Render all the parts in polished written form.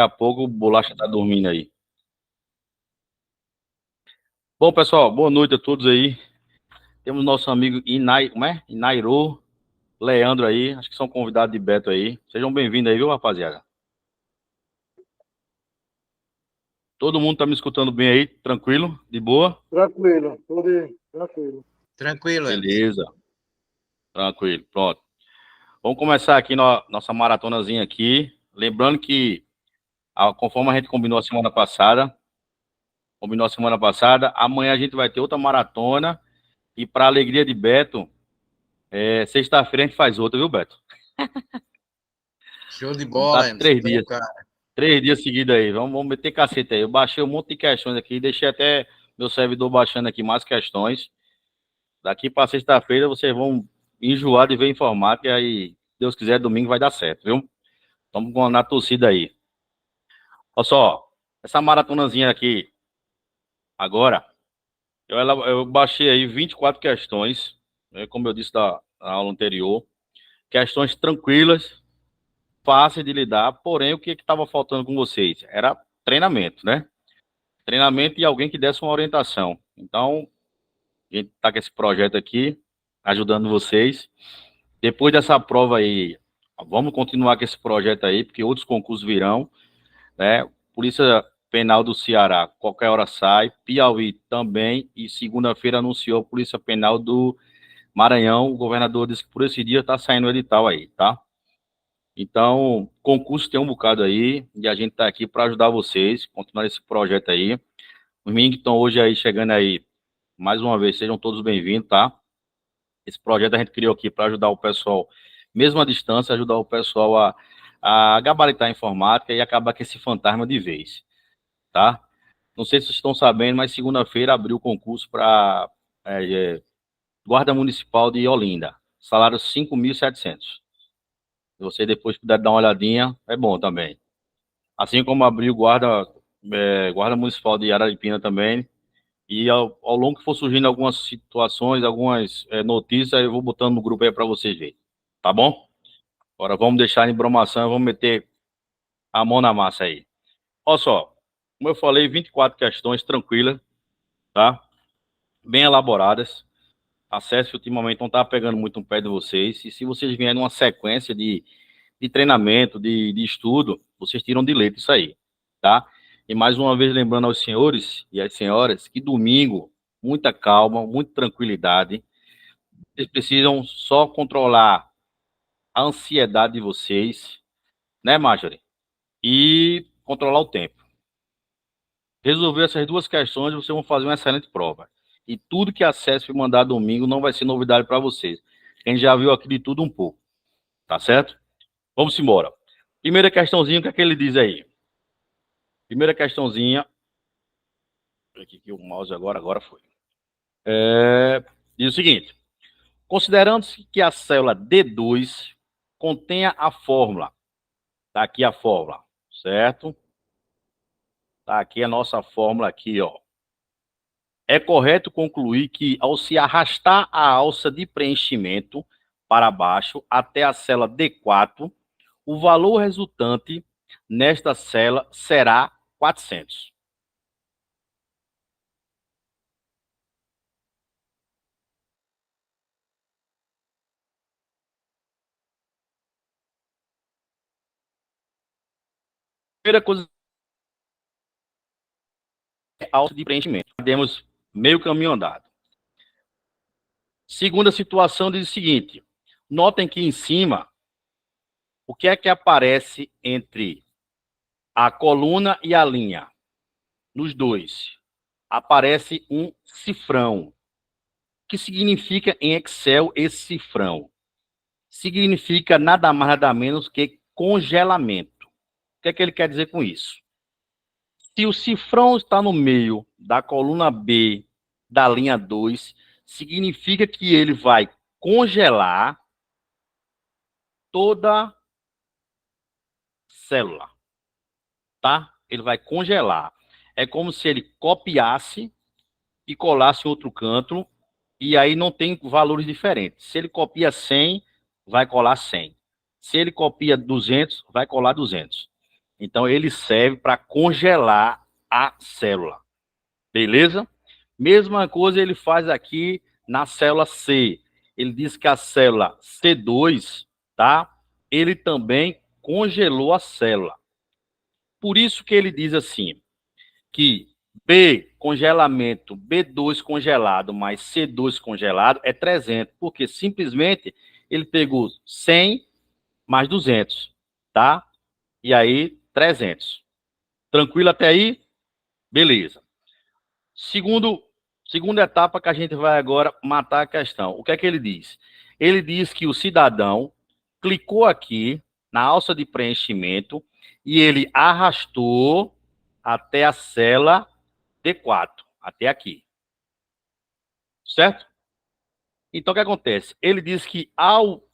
a pouco o Bolacha tá dormindo aí. Bom, pessoal, boa noite a todos aí. Temos nosso amigo Inairo, Leandro aí, acho que são convidados de Beto aí. Sejam bem-vindos aí, viu, rapaziada? Todo mundo tá me escutando bem aí? Tranquilo? De boa? Tranquilo, tudo tranquilo. Tranquilo, Beleza. Tranquilo, pronto. Vamos começar aqui nossa maratonazinha aqui. Lembrando que, conforme a gente combinou a semana passada, amanhã a gente vai ter outra maratona. E para alegria de Beto, sexta-feira a gente faz outra, viu, Beto? Show de Vamos bola, estar 3 dias. Cara. 3 dias seguidos aí. Vamos meter cacete aí. Eu baixei um monte de questões aqui, deixei até meu servidor baixando aqui mais questões. Daqui para sexta-feira vocês vão enjoar de ver informática e aí, se Deus quiser, domingo vai dar certo, viu? Estamos na torcida aí. Olha só, essa maratonazinha aqui, agora, eu baixei aí 24 questões, né, como eu disse da aula anterior. Questões tranquilas, fáceis de lidar, porém, o que estava faltando com vocês? Era treinamento, né? Treinamento e alguém que desse uma orientação. Então, a gente está com esse projeto aqui, ajudando vocês. Depois dessa prova aí, vamos continuar com esse projeto aí, porque outros concursos virão, né? Polícia Penal do Ceará, qualquer hora sai. Piauí também, e segunda-feira anunciou a Polícia Penal do Maranhão. O governador disse que por esse dia está saindo o edital aí, tá? Então, concurso tem um bocado aí, e a gente está aqui para ajudar vocês, continuar esse projeto aí. Os meninos que estão hoje aí, chegando aí, mais uma vez, sejam todos bem-vindos, tá? Esse projeto a gente criou aqui para ajudar o pessoal, mesmo à distância, ajudar o pessoal a gabaritar a informática e acabar com esse fantasma de vez, tá? Não sei se vocês estão sabendo, mas segunda-feira abriu o concurso para Guarda Municipal de Olinda, salário 5.700. Se você depois puder dar uma olhadinha, é bom também. Assim como abriu Guarda Municipal de Araripina também. E ao longo que for surgindo algumas situações, algumas notícias, eu vou botando no grupo aí para vocês verem. Tá bom? Agora vamos deixar em bromação, vamos meter a mão na massa aí. Olha só, como eu falei, 24 questões tranquilas, tá? Bem elaboradas. Acesso ultimamente não está pegando muito no pé de vocês. E se vocês vierem numa sequência de treinamento, de estudo, vocês tiram de letra isso aí, tá? E mais uma vez lembrando aos senhores e às senhoras que domingo, muita calma, muita tranquilidade. Vocês precisam só controlar a ansiedade de vocês, né, Marjorie? E controlar o tempo. Resolver essas duas questões, vocês vão fazer uma excelente prova. E tudo que a CESP mandar domingo não vai ser novidade para vocês. A gente já viu aqui de tudo um pouco, tá certo? Vamos embora. Primeira questãozinha, o que é que ele diz aí? Primeira questãozinha. Aqui que o mouse agora foi. Diz o seguinte: considerando-se que a célula D2 contenha a fórmula, tá aqui a fórmula, certo? Tá aqui a nossa fórmula aqui, ó. É correto concluir que ao se arrastar a alça de preenchimento para baixo até a célula D4, o valor resultante nesta célula será 400. Primeira coisa, alça de preenchimento. Temos meio caminho andado. Segunda situação diz o seguinte: notem que em cima, o que é que aparece entre a coluna e a linha? Nos dois, aparece um cifrão. O que significa em Excel esse cifrão? Significa nada mais, nada menos que congelamento. O que é que ele quer dizer com isso? Se o cifrão está no meio da coluna B da linha 2, significa que ele vai congelar toda célula, tá? Ele vai congelar. É como se ele copiasse e colasse em outro canto, e aí não tem valores diferentes. Se ele copia 100, vai colar 100. Se ele copia 200, vai colar 200. Então, ele serve para congelar a célula. Beleza? Mesma coisa ele faz aqui na célula C. Ele diz que a célula C2, tá? Ele também congelou a célula. Por isso que ele diz assim, que B, congelamento, B2 congelado mais C2 congelado é 300, porque simplesmente ele pegou 100 mais 200, tá? E aí, 300. Tranquilo até aí? Beleza. Segunda etapa que a gente vai agora matar a questão. O que é que ele diz? Ele diz que o cidadão clicou aqui na alça de preenchimento e ele arrastou até a célula D4, até aqui. Certo? Então, o que acontece? Ele diz que ao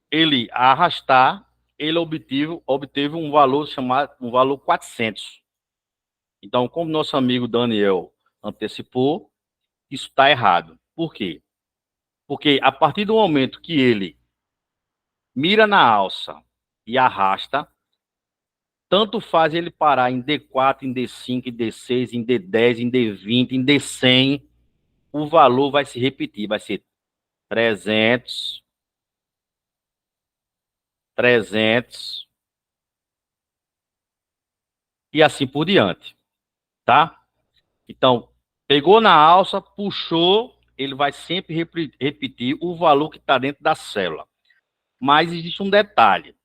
ele arrastar, ele obteve um valor chamado, um valor 400. Então, como nosso amigo Daniel antecipou, isso está errado. Por quê? Porque a partir do momento que ele mira na alça e arrasta, tanto faz ele parar em D4, em D5, em D6, em D10, em D20, em D100, o valor vai se repetir, vai ser 300, 300 e assim por diante, tá? Então, pegou na alça, puxou, ele vai sempre repetir o valor que está dentro da célula. Mas existe um detalhe.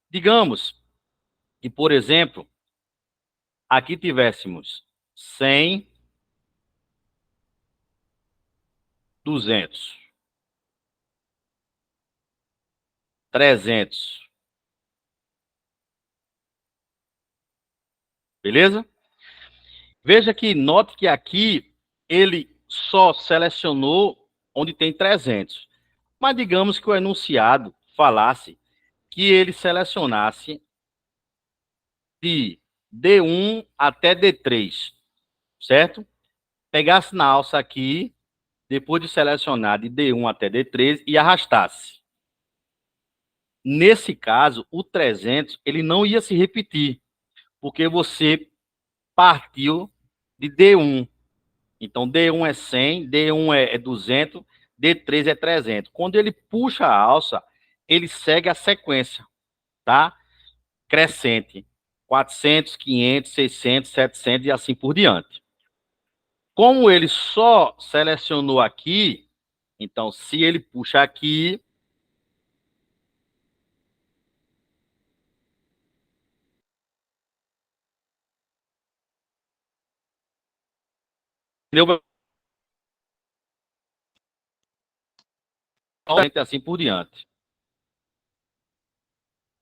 Digamos que, por exemplo, aqui tivéssemos 100, 200, 300. Beleza? Veja que, note que aqui ele só selecionou onde tem 300. Mas digamos que o enunciado falasse que ele selecionasse de D1 até D3, certo? Pegasse na alça aqui, depois de selecionar de D1 até D3 e arrastasse. Nesse caso, o 300 ele não ia se repetir, porque você partiu de D1. Então, D1 é 100, D1 é 200, D3 é 300. Quando ele puxa a alça, ele segue a sequência, tá? Crescente. 400, 500, 600, 700 e assim por diante. Como ele só selecionou aqui, então, se ele puxa aqui, entendeu? Assim por diante.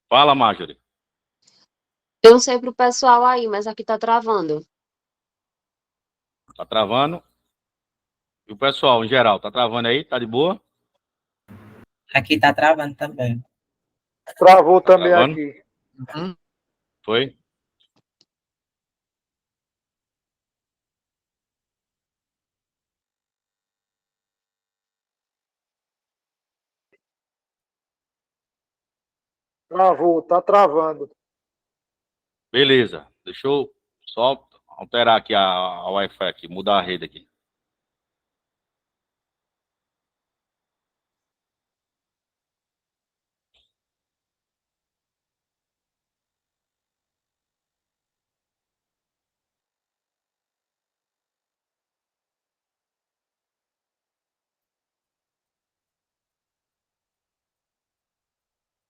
Fala, Marjorie. Eu não sei pro pessoal aí, mas aqui tá travando. Tá travando? E o pessoal, em geral, tá travando aí? Tá de boa? Aqui tá travando também. Travou também Travando? aqui. Foi? Travou, tá travando. Beleza. Deixa eu só alterar aqui a Wi-Fi aqui, mudar a rede aqui.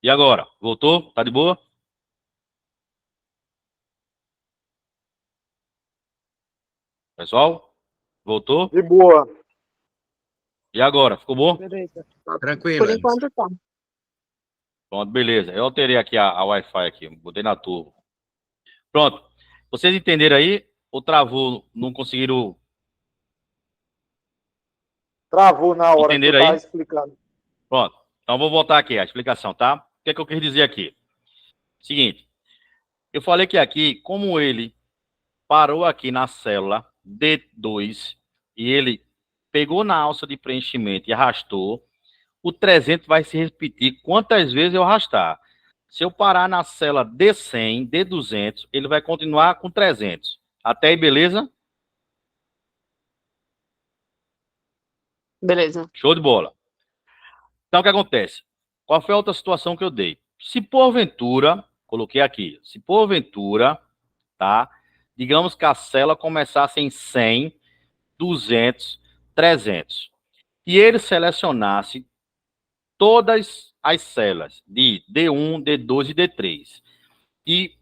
E agora? Voltou? Tá de boa? Pessoal? Voltou? De boa. E agora? Ficou bom? Beleza. Tranquilo. Por enquanto tá. Pronto, beleza. Eu alterei aqui a Wi-Fi aqui, botei na turbo. Pronto. Vocês entenderam aí? Ou travou? Não conseguiram? Travou na hora Entenderam que eu tava aí? explicando. Pronto. Então vou voltar aqui a explicação, tá? O que é que eu quis dizer aqui? Seguinte. Eu falei que aqui, como ele parou aqui na célula D2 e ele pegou na alça de preenchimento e arrastou, o 300 vai se repetir quantas vezes eu arrastar. Se eu parar na célula D100, D200, ele vai continuar com 300. Até aí, beleza? Beleza. Show de bola. Então, o que acontece? Qual foi a outra situação que eu dei? Se porventura, coloquei aqui, se porventura, tá? Digamos que a célula começasse em 100, 200, 300. E ele selecionasse todas as células de D1, D2 e D3. E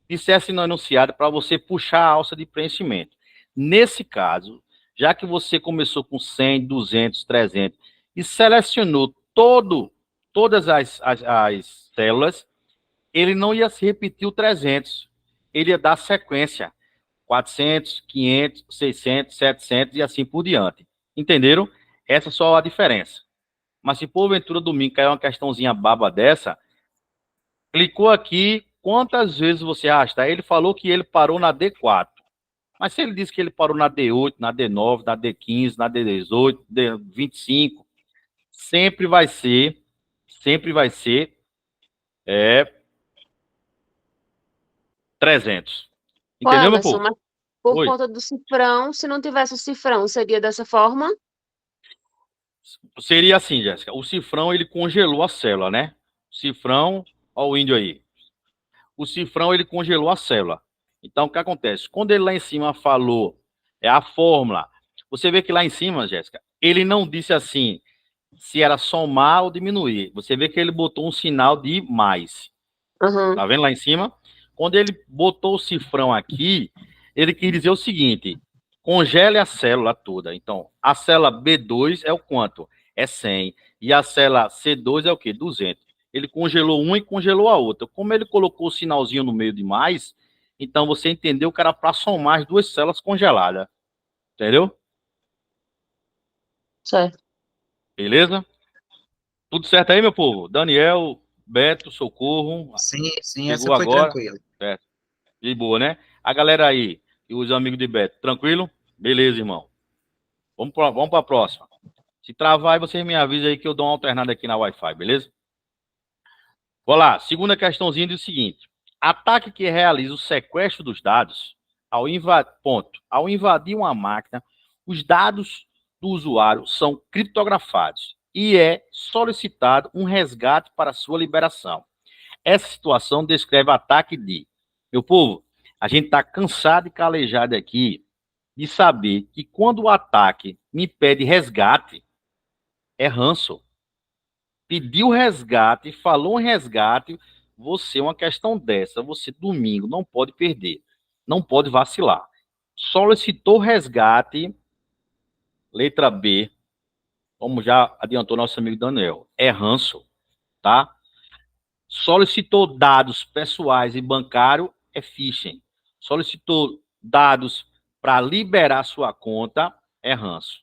dissesse no enunciado para você puxar a alça de preenchimento. Nesse caso, já que você começou com 100, 200, 300 e selecionou todas as células, ele não ia se repetir o 300. Ele ia dar sequência. 400, 500, 600, 700 e assim por diante. Entenderam? Essa é só a diferença. Mas se porventura domingo cair uma questãozinha baba dessa, clicou aqui, quantas vezes você arrastar? Ele falou que ele parou na D4. Mas se ele disse que ele parou na D8, na D9, na D15, na D18, D25, sempre vai ser 300. Ô, Entendeu, meu Emerson, povo? mas por Oi. conta do cifrão, se não tivesse o cifrão, seria dessa forma? Seria assim, Jéssica. O cifrão, ele congelou a célula, né? O cifrão, ó o índio aí. O cifrão, ele congelou a célula. Então, o que acontece? Quando ele lá em cima falou, é a fórmula, você vê que lá em cima, Jéssica, ele não disse assim, se era somar ou diminuir. Você vê que ele botou um sinal de mais. Uhum. Tá vendo lá em cima? Quando ele botou o cifrão aqui, ele quis dizer o seguinte, congele a célula toda. Então, a célula B2 é o quanto? É 100. E a célula C2 é o quê? 200. Ele congelou uma e congelou a outra. Como ele colocou o sinalzinho no meio de mais, então você entendeu que era para somar as duas células congeladas. Entendeu? Certo. Beleza? Tudo certo aí, meu povo? Daniel, Beto, Socorro, Sim, essa chegou foi agora. tranquila. Certo. De boa, né? A galera aí e os amigos de Beto, tranquilo? Beleza, irmão. Vamos para a próxima. Se travar aí, vocês me avisam aí que eu dou uma alternada aqui na Wi-Fi, beleza? Vou lá. Segunda questãozinha diz o seguinte. Ataque que realiza o sequestro dos dados ao invadir uma máquina, os dados do usuário são criptografados e é solicitado um resgate para sua liberação. Essa situação descreve ataque de... Meu povo, a gente está cansado e calejado aqui de saber que quando o ataque me pede resgate, é ranço. Pediu resgate, falou em resgate, você, uma questão dessa, você domingo não pode perder, não pode vacilar. Solicitou resgate, letra B, como já adiantou nosso amigo Daniel, é ranço, tá? Solicitou dados pessoais e bancário, é phishing. Solicitou dados para liberar sua conta, é ranço.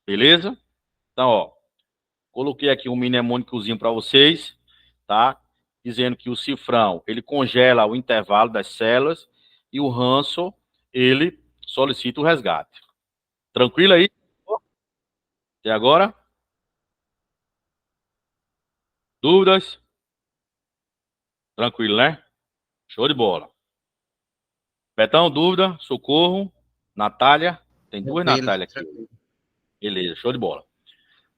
Beleza? Então, ó, coloquei aqui um mnemônicozinho para vocês, tá? Dizendo que o cifrão, ele congela o intervalo das células e o ranço, ele solicita o resgate. Tranquilo aí? Até agora? Dúvidas? Tranquilo, né? Show de bola. Betão, dúvida? Socorro? Natália? Tem duas Tranquilo, Natália aqui. tranquilo. Beleza, show de bola.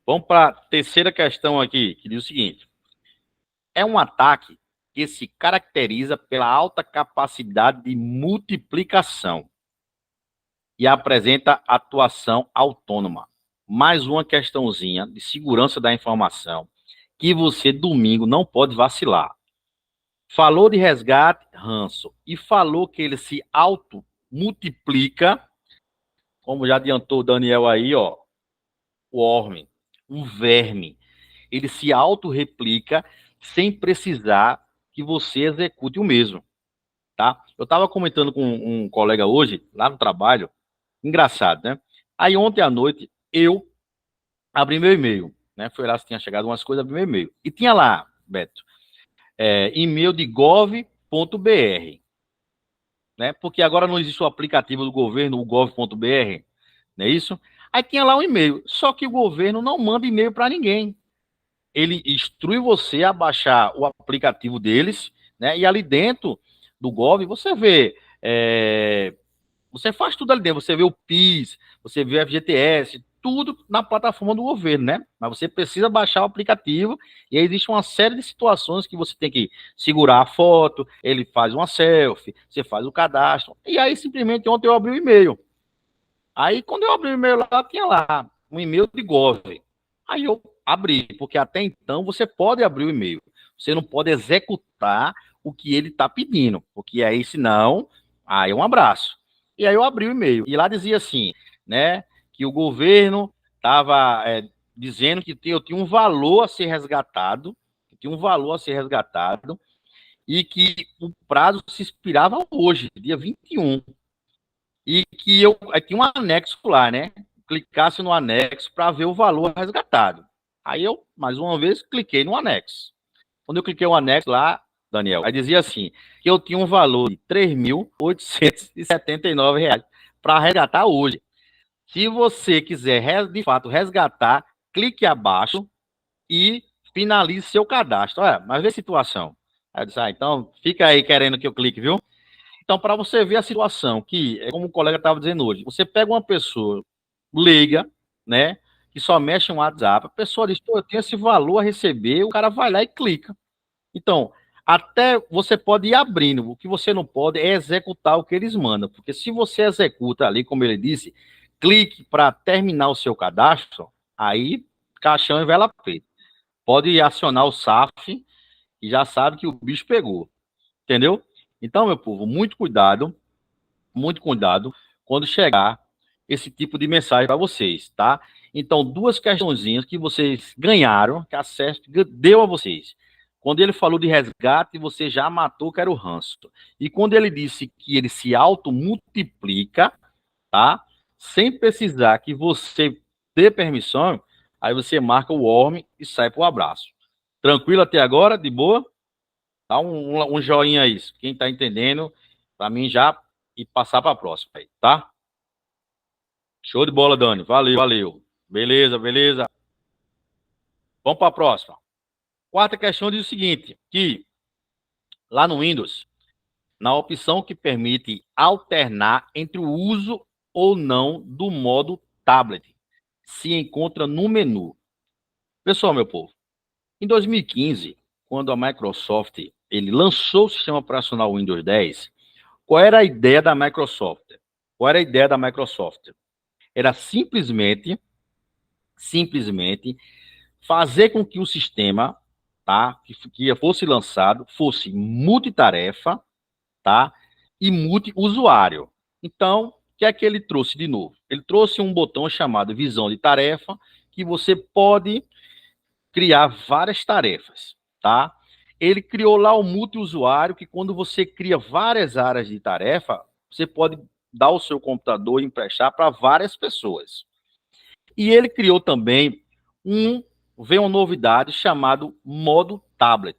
Vamos para a terceira questão aqui, que diz o seguinte. É um ataque que se caracteriza pela alta capacidade de multiplicação e apresenta atuação autônoma. Mais uma questãozinha de segurança da informação que você, domingo, não pode vacilar. Falou de resgate, ranço, e falou que ele se auto-multiplica, como já adiantou o Daniel aí, ó, o worm, um verme. Ele se auto-replica sem precisar que você execute o mesmo, tá? Eu estava comentando com um colega hoje, lá no trabalho, engraçado, né? Aí ontem à noite, eu abri meu e-mail, né? Foi lá se tinha chegado umas coisas, abri meu e-mail. E tinha lá, Beto, e-mail de gov.br, né? Porque agora não existe o aplicativo do governo, o gov.br, não é isso? Aí tinha lá um e-mail, só que o governo não manda e-mail para ninguém. ele instrui você a baixar o aplicativo deles, né? E ali dentro do Gov, você vê, você faz tudo ali dentro, você vê o PIS, você vê o FGTS, tudo na plataforma do governo, né? Mas você precisa baixar o aplicativo e aí existe uma série de situações que você tem que segurar a foto, ele faz uma selfie, você faz o cadastro, e aí simplesmente ontem eu abri o e-mail. Aí quando eu abri o e-mail lá, tinha lá um e-mail de Gov. Aí eu abri, porque até então você pode abrir o e-mail, você não pode executar o que ele está pedindo, porque aí senão, aí é um abraço. E aí eu abri o e-mail, e lá dizia assim, né, que o governo estava dizendo que eu tinha um valor a ser resgatado, e que o prazo se expirava hoje, dia 21, e que eu tinha um anexo lá, né, clicasse no anexo para ver o valor resgatado. Aí eu, mais uma vez, cliquei no anexo. Quando eu cliquei no anexo lá, Daniel, aí dizia assim, que eu tinha um valor de R$ 3.879 para resgatar hoje. Se você quiser, de fato, resgatar, clique abaixo e finalize seu cadastro. Olha, mas vê a situação. Aí eu disse, então fica aí querendo que eu clique, viu? Então, para você ver a situação, que é como o colega estava dizendo hoje, você pega uma pessoa leiga, né, que só mexe no WhatsApp, a pessoa diz, eu tenho esse valor a receber, o cara vai lá e clica. Então, até você pode ir abrindo, o que você não pode é executar o que eles mandam, porque se você executa ali, como ele disse, clique para terminar o seu cadastro, aí caixão e vela preta. Pode acionar o SAF e já sabe que o bicho pegou, entendeu? Então, meu povo, muito cuidado quando chegar esse tipo de mensagem para vocês, tá? Então, duas questõezinhas que vocês ganharam, que a CESP deu a vocês. Quando ele falou de resgate, você já matou que era o ranço. E quando ele disse que ele se automultiplica, tá? Sem precisar que você dê permissão, aí você marca o worm e sai pro abraço. Tranquilo até agora? De boa? Dá um joinha aí, quem tá entendendo, para mim já e passar para a próxima aí, tá? Show de bola, Dani. Valeu, valeu. Beleza, beleza. Vamos para a próxima. Quarta questão diz o seguinte, que lá no Windows, na opção que permite alternar entre o uso ou não do modo tablet, se encontra no menu. Pessoal, meu povo, em 2015, quando a Microsoft ele lançou o sistema operacional Windows 10, qual era a ideia da Microsoft? Era simplesmente fazer com que o sistema, tá, que fosse lançado, fosse multitarefa, tá, e multiusuário. Então, o que é que ele trouxe de novo? Ele trouxe um botão chamado visão de tarefa, que você pode criar várias tarefas, tá? Ele criou lá o multiusuário, que quando você cria várias áreas de tarefa, você pode dar o seu computador e emprestar para várias pessoas. E ele criou também veio uma novidade chamado modo tablet.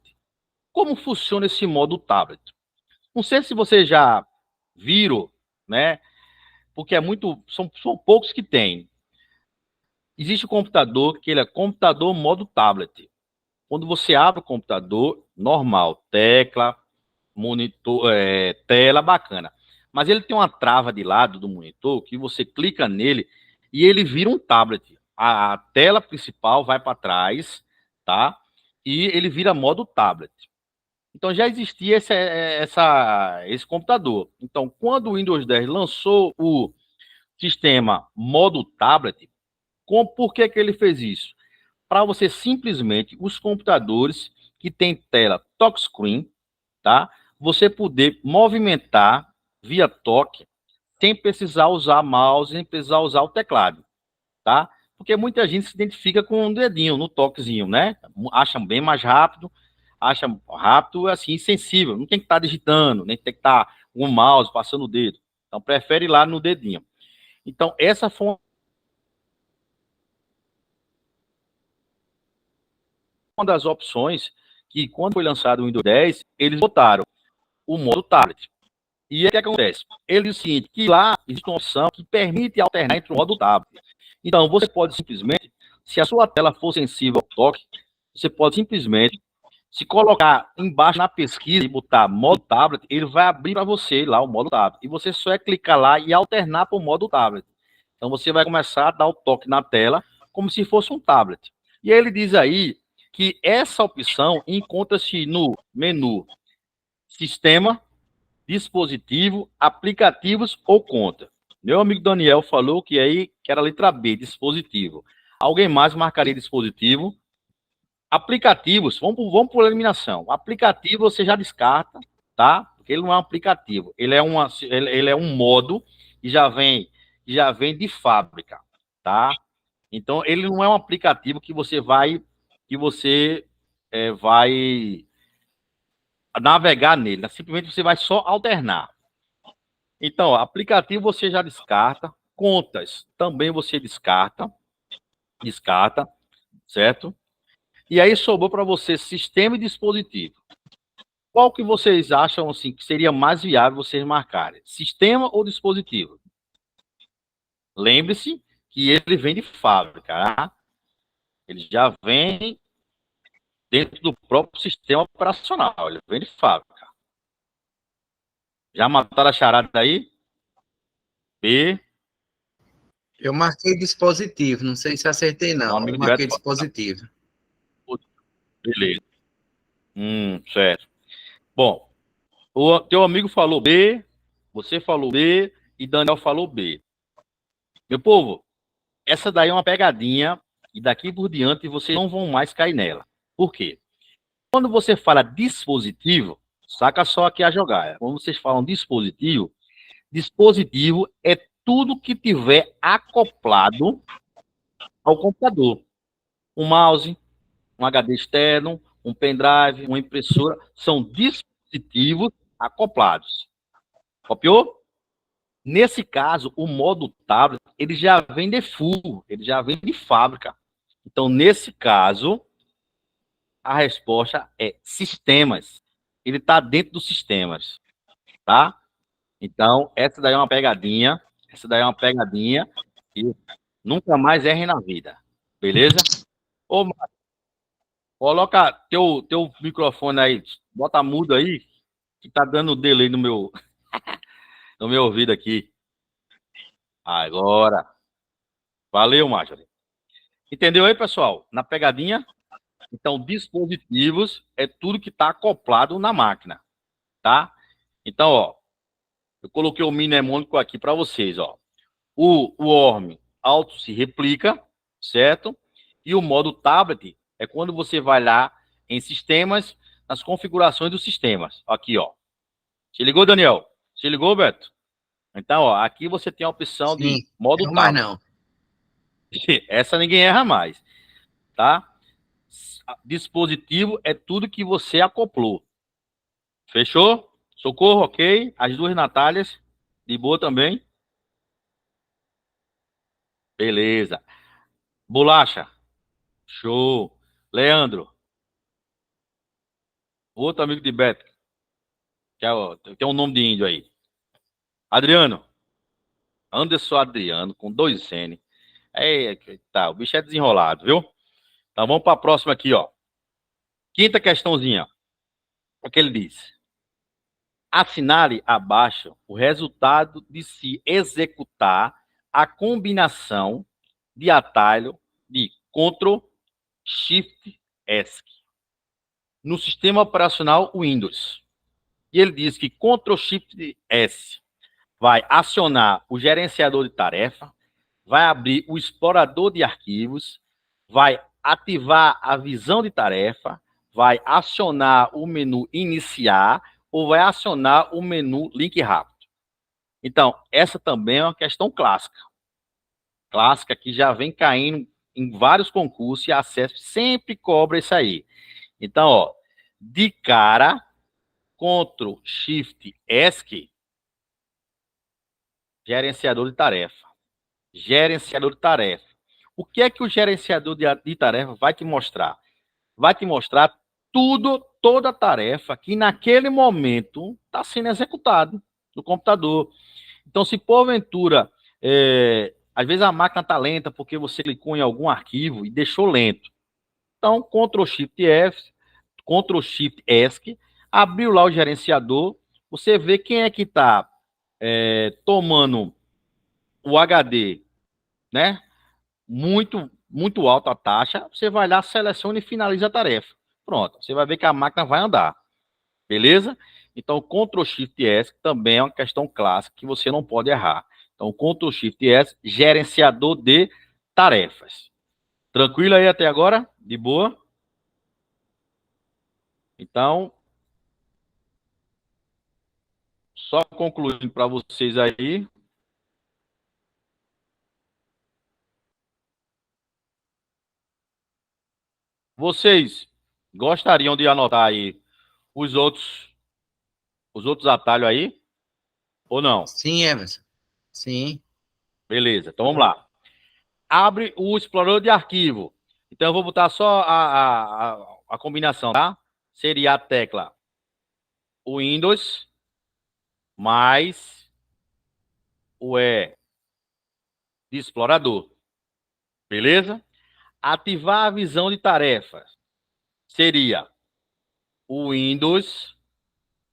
Como funciona esse modo tablet? Não sei se vocês já viram, né? Porque são poucos que tem. Existe o computador que ele é computador modo tablet. Quando você abre o computador, normal, tecla, monitor, tela, bacana. Mas ele tem uma trava de lado do monitor que você clica nele e ele vira um tablet. A tela principal vai para trás, tá? E ele vira modo tablet. Então já existia esse computador. Então, quando o Windows 10 lançou o sistema modo tablet, por que ele fez isso? Para você simplesmente, os computadores que tem tela touchscreen, tá? Você poder movimentar via toque, sem precisar usar mouse, sem precisar usar o teclado, tá? Porque muita gente se identifica com um dedinho, no toquezinho, né? Acha bem mais rápido, assim, sensível, não tem que estar digitando, nem tem que estar com o mouse passando o dedo. Então, prefere ir lá no dedinho. Então, essa foi uma das opções que, quando foi lançado o Windows 10, eles botaram o modo tablet. E aí, o que acontece? Ele diz o seguinte, que lá existe uma opção que permite alternar entre o modo tablet. Então, você pode simplesmente, se a sua tela for sensível ao toque, você pode simplesmente, se colocar embaixo na pesquisa e botar modo tablet, ele vai abrir para você lá o modo tablet. E você só é clicar lá e alternar para o modo tablet. Então você vai começar a dar o toque na tela como se fosse um tablet. E aí ele diz aí que essa opção encontra-se no menu Sistema, Dispositivo, Aplicativos ou Conta. Meu amigo Daniel falou que aí que era a letra B, dispositivo. Alguém mais marcaria dispositivo? Aplicativos, vamos por eliminação. Aplicativo você já descarta, tá? Porque ele não é um aplicativo, ele é um modo e já vem de fábrica, tá? Então ele não é um aplicativo que você vai vai navegar nele, né? Simplesmente você vai só alternar. Então, ó, aplicativo você já descarta, contas também você descarta, certo? E aí sobrou para você sistema e dispositivo. Qual que vocês acham assim que seria mais viável vocês marcarem? Sistema ou dispositivo? Lembre-se que ele vem de fábrica, tá? Ele já vem dentro do próprio sistema operacional, ele vem de fábrica. Já mataram a charada aí? B. Eu marquei dispositivo, não sei se acertei, não. Amigo Eu marquei direto. dispositivo. Beleza. Certo. Bom, o teu amigo falou B, você falou B e Daniel falou B. Meu povo, essa daí é uma pegadinha e daqui por diante vocês não vão mais cair nela. Por quê? Quando você fala dispositivo, saca só aqui a jogada. Quando vocês falam dispositivo, dispositivo é tudo que tiver acoplado ao computador. Um mouse, um HD externo, um pendrive, uma impressora, são dispositivos acoplados. Copiou? Nesse caso, o modo tablet, ele já vem de full, ele já vem de fábrica. Então, nesse caso, a resposta é sistemas. Ele está dentro dos sistemas, tá? Então, essa daí é uma pegadinha, e nunca mais erre na vida, beleza? Ô, Márcio, coloca teu microfone aí, bota mudo aí, que tá dando delay no meu, no meu ouvido aqui. Agora. Valeu, Marjorie. Entendeu aí, pessoal? Na pegadinha? Então, dispositivos é tudo que está acoplado na máquina, tá? Então, ó, eu coloquei o mnemônico aqui para vocês, ó. O ORM auto se replica, certo? E o modo tablet é quando você vai lá em sistemas, nas configurações dos sistemas. Aqui, ó. Se ligou, Daniel? Se ligou, Beto? Então, ó, aqui você tem a opção de modo não tablet. mais não. Essa ninguém erra mais, tá? Dispositivo é tudo que você acoplou. Fechou? Socorro, ok? As duas Natálias, de boa também? Beleza. Bolacha. Show. Leandro. Outro amigo de Beto. Que é, tem um nome de índio aí. Adriano. Anderson Adriano, com 2 N. Tá, o bicho é desenrolado, viu? Então vamos para a próxima aqui, ó. Quinta questãozinha. O que ele diz? Assinale abaixo o resultado de se executar a combinação de atalho de Ctrl Shift ESC no sistema operacional Windows. E ele diz que Ctrl Shift S vai acionar o gerenciador de tarefa, vai abrir o explorador de arquivos, vai ativar a visão de tarefa, vai acionar o menu iniciar ou vai acionar o menu link rápido. Então, essa também é uma questão clássica. Clássica que já vem caindo em vários concursos e a ACESP sempre cobra isso aí. Então, ó, de cara, Ctrl Shift ESC, gerenciador de tarefa. Gerenciador de tarefa. O que é que o gerenciador de tarefa vai te mostrar? Vai te mostrar toda a tarefa que naquele momento está sendo executado no computador. Então, se porventura, às vezes a máquina está lenta porque você clicou em algum arquivo e deixou lento. Então, Ctrl Shift F, Ctrl Shift ESC, abriu lá o gerenciador, você vê quem é que está tomando o HD, né? Muito alta a taxa, você vai lá, seleciona e finaliza a tarefa. Pronto, você vai ver que a máquina vai andar. Beleza? Então, Ctrl Shift S também é uma questão clássica que você não pode errar. Então, Ctrl Shift S, gerenciador de tarefas. Tranquilo aí até agora? De boa? Então, só concluindo para vocês aí. Vocês gostariam de anotar aí os outros atalhos aí? Ou não? Sim, Emerson. Sim. Beleza, então vamos lá. Abre o explorador de arquivo. Então eu vou botar só a combinação, tá? Seria a tecla Windows mais o E de explorador. Beleza? Ativar a visão de tarefas. Seria o Windows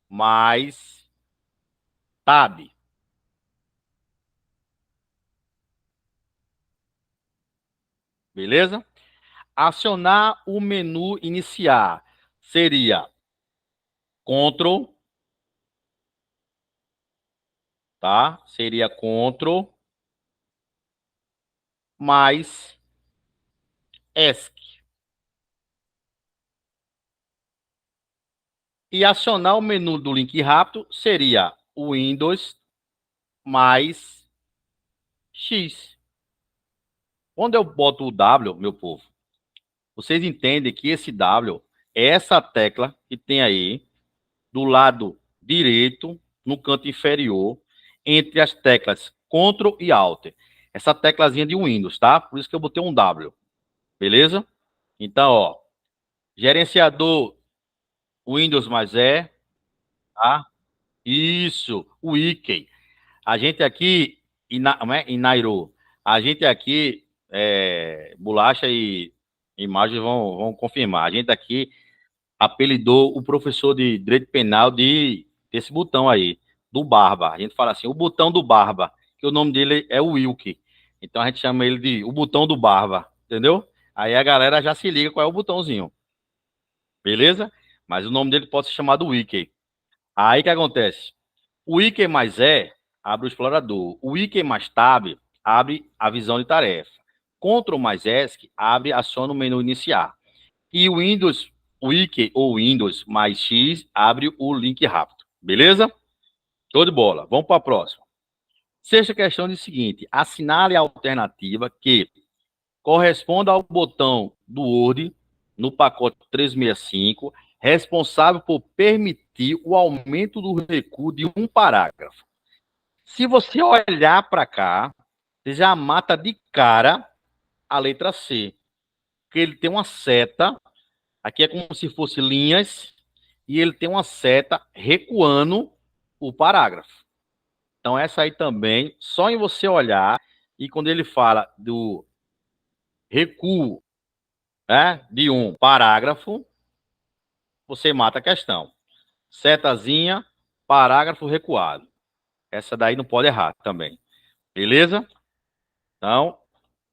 mais Tab. Beleza? Acionar o menu iniciar. Seria Ctrl, tá? Seria Ctrl mais ESC. E acionar o menu do link rápido seria o Windows mais X. Quando eu boto o W, meu povo, vocês entendem que esse W é essa tecla que tem aí do lado direito, no canto inferior, entre as teclas Ctrl e Alt. Essa teclazinha de Windows, tá? Por isso que eu botei um W. Beleza? Então, ó, gerenciador Windows mais E, tá? Isso, o Wiki. A gente aqui, em Nairo, a gente aqui, Bolacha e Imagem vão confirmar. A gente aqui apelidou o professor de Direito Penal desse botão aí, do Barba. A gente fala assim, o botão do Barba, que o nome dele é o Wilkie. Então a gente chama ele de o botão do Barba, entendeu? Aí a galera já se liga qual é o botãozinho. Beleza? Mas o nome dele pode ser chamado Wiki. Aí o que acontece? O Wiki mais abre o explorador. O Wiki mais Tab abre a visão de tarefa. Ctrl mais ESC abre, aciona o menu iniciar. E o Windows Wiki ou Windows mais X abre o link rápido. Beleza? Show de bola. Vamos para a próxima. Sexta questão diz o seguinte: assinale a alternativa que corresponda ao botão do Word no pacote 365, responsável por permitir o aumento do recuo de um parágrafo. Se você olhar para cá, você já mata de cara a letra C, porque ele tem uma seta, aqui é como se fosse linhas, e ele tem uma seta recuando o parágrafo. Então essa aí também, só em você olhar, e quando ele fala do recuo, né, de um parágrafo, você mata a questão. Setazinha, parágrafo recuado. Essa daí não pode errar também. Beleza? Então,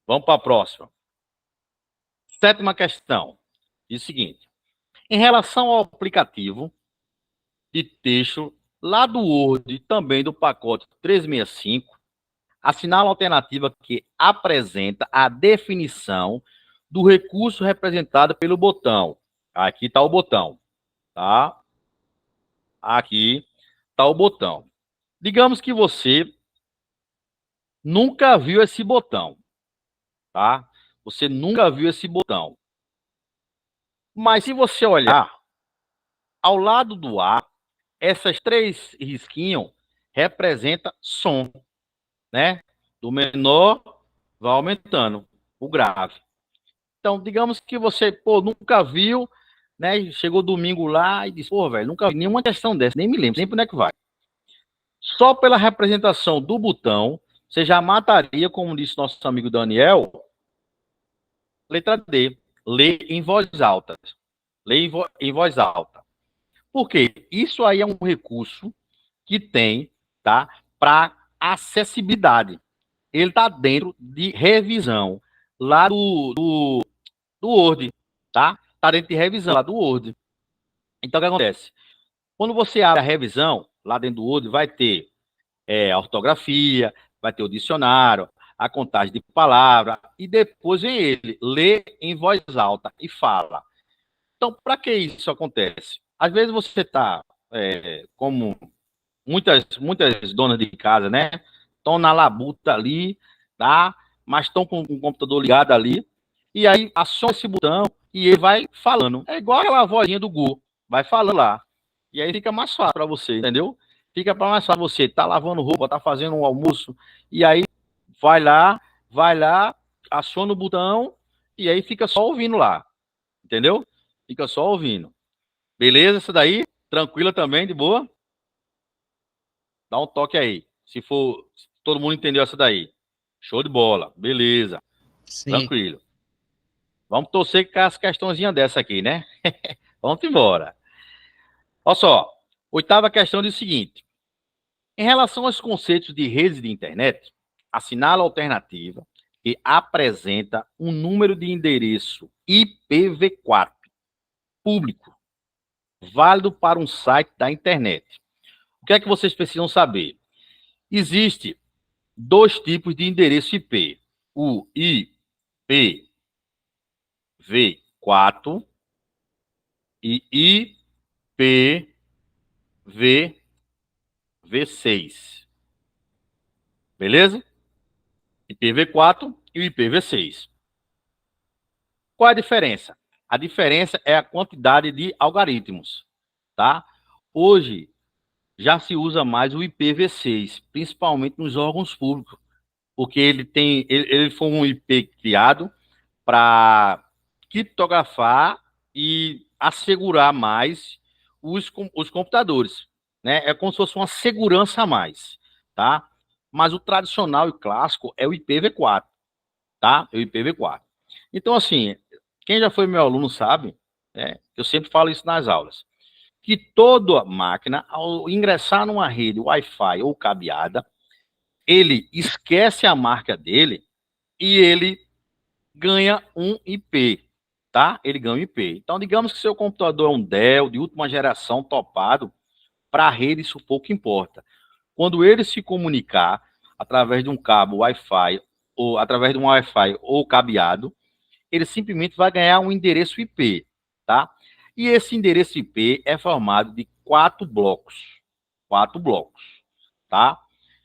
vamos para a próxima. Sétima questão. Diz o seguinte: em relação ao aplicativo de texto lá do Word e também do pacote 365, assinala a alternativa que apresenta a definição do recurso representado pelo botão. Aqui está o botão, tá? Aqui está o botão. Digamos que você nunca viu esse botão, tá? Você nunca viu esse botão. Mas se você olhar ao lado do A, essas três risquinhos representam som, né? Do menor vai aumentando o grave. Então, digamos que você, nunca viu, né? Chegou domingo lá e disse, velho, nunca vi nenhuma questão dessa, nem me lembro, nem para onde é que vai. Só pela representação do botão, você já mataria, como disse nosso amigo Daniel, letra D. ler em voz alta. Ler em voz alta. Por quê? Isso aí é um recurso que tem, tá? Para acessibilidade. Ele está dentro de revisão lá do Word, tá? Está dentro de revisão lá do Word. Então, o que acontece? Quando você abre a revisão, lá dentro do Word, vai ter a ortografia, vai ter o dicionário, a contagem de palavras, e depois vem ele, lê em voz alta e fala. Então, para que isso acontece? Às vezes você está, como muitas donas de casa, né? Estão na labuta ali, tá? Mas estão com o computador ligado ali, e aí aciona esse botão e ele vai falando. É igual aquela vozinha do Google, vai falando lá. E aí fica mais fácil para você, entendeu? Fica para mais fácil você, tá lavando roupa, tá fazendo um almoço, e aí vai lá, aciona o botão, e aí fica só ouvindo lá, entendeu? Fica só ouvindo. Beleza, essa daí? Tranquila também, de boa? Dá um toque aí. Se todo mundo entendeu essa daí. Show de bola. Beleza. Sim. Tranquilo. Vamos torcer com as questõezinhas dessa aqui, né? Vamos embora. Olha só. Oitava questão diz o seguinte. Em relação aos conceitos de redes de internet, assinala a alternativa que apresenta um número de endereço IPv4 público, válido para um site da internet. O que é que vocês precisam saber? Existe 2 tipos de endereço IP. O IPv4 e IPv6. Beleza? IPv4 e o IPv6. Qual é a diferença? A diferença é a quantidade de algoritmos, tá? Hoje já se usa mais o IPv6, principalmente nos órgãos públicos, porque ele foi um IP criado para criptografar e assegurar mais os computadores, né? É como se fosse uma segurança a mais, tá? Mas o tradicional e clássico é o IPv4, tá? É o IPv4. Então, assim, quem já foi meu aluno sabe, né? Eu sempre falo isso nas aulas, que toda máquina, ao ingressar numa rede Wi-Fi ou cabeada, ele esquece a marca dele e ele ganha um IP, tá? Ele ganha um IP. Então, digamos que seu computador é um Dell de última geração topado, para a rede isso pouco importa. Quando ele se comunicar através de um cabo Wi-Fi ou através de um Wi-Fi ou cabeado, ele simplesmente vai ganhar um endereço IP, tá? E esse endereço IP é formado de 4 blocos. 4 blocos, tá?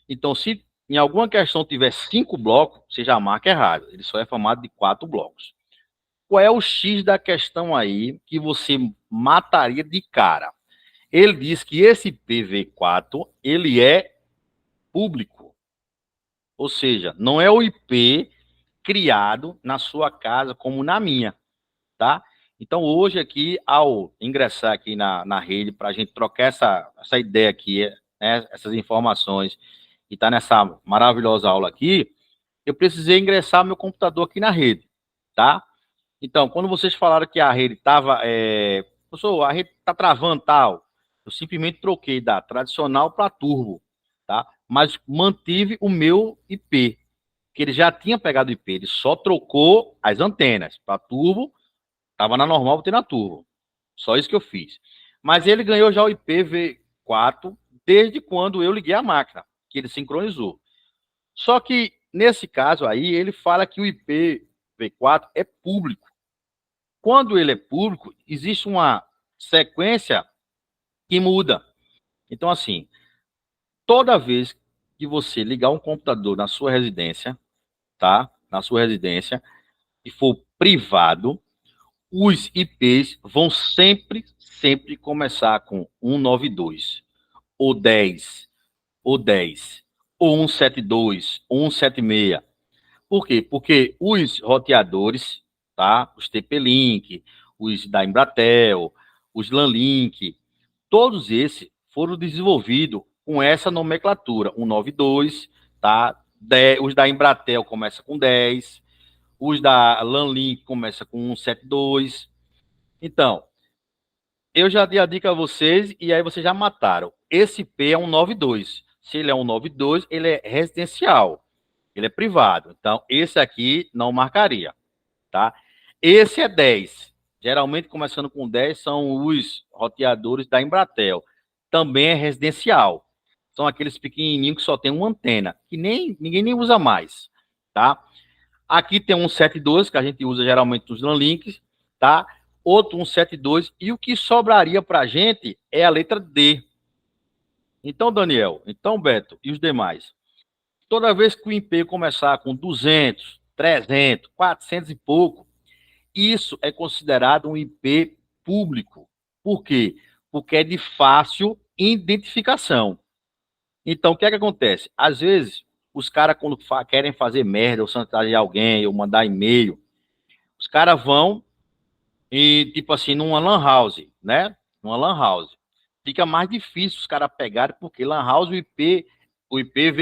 Então, se em alguma questão tiver 5 blocos, você já marca errado. Ele só é formado de 4 blocos. Qual é o X da questão aí que você mataria de cara? Ele diz que esse IPv4, ele é público. Ou seja, não é o IP criado na sua casa como na minha, tá? Então, hoje aqui, ao ingressar aqui na rede, para a gente trocar essa ideia aqui, né, essas informações, e tá nessa maravilhosa aula aqui, eu precisei ingressar meu computador aqui na rede, tá? Então, quando vocês falaram que a rede estava, professor, a rede está travando tal, eu simplesmente troquei da tradicional para turbo, tá? Mas mantive o meu IP, que ele já tinha pegado o IP, ele só trocou as antenas para turbo, estava na normal, botei na turbo. Só isso que eu fiz. Mas ele ganhou já o IPv4 desde quando eu liguei a máquina, que ele sincronizou. Só que, nesse caso aí, ele fala que o IPv4 é público. Quando ele é público, existe uma sequência que muda. Então, assim, toda vez que você ligar um computador na sua residência, tá? Na sua residência, e for privado, os IPs vão sempre começar com 192, ou 10, ou 10, ou 172, ou 176. Por quê? Porque os roteadores, tá? Os TP-Link, os da Embratel, os LAN-Link, todos esses foram desenvolvidos com essa nomenclatura, 192, tá? Os da Embratel começa com 10, Os da LANLink começa com 172. Então, eu já dei a dica a vocês e aí vocês já mataram. Esse IP é um 92. Se ele é um 92, ele é residencial. Ele é privado. Então, esse aqui não marcaria, tá? Esse é 10. Geralmente, começando com 10, são os roteadores da Embratel. Também é residencial. São aqueles pequenininhos que só tem uma antena, que ninguém nem usa mais, tá? Aqui tem um 172, que a gente usa geralmente nos LANlinks, tá? Outro 172, e o que sobraria para a gente é a letra D. Então, Daniel, então, Beto e os demais, toda vez que o IP começar com 200, 300, 400 e pouco, isso é considerado um IP público. Por quê? Porque é de fácil identificação. Então, o que é que acontece? Às vezes, os caras, quando querem fazer merda, ou chantagear alguém, ou mandar e-mail, os caras vão e, tipo assim, numa lan house, né? Numa lan house. Fica mais difícil os caras pegarem, porque lan house, o IPv,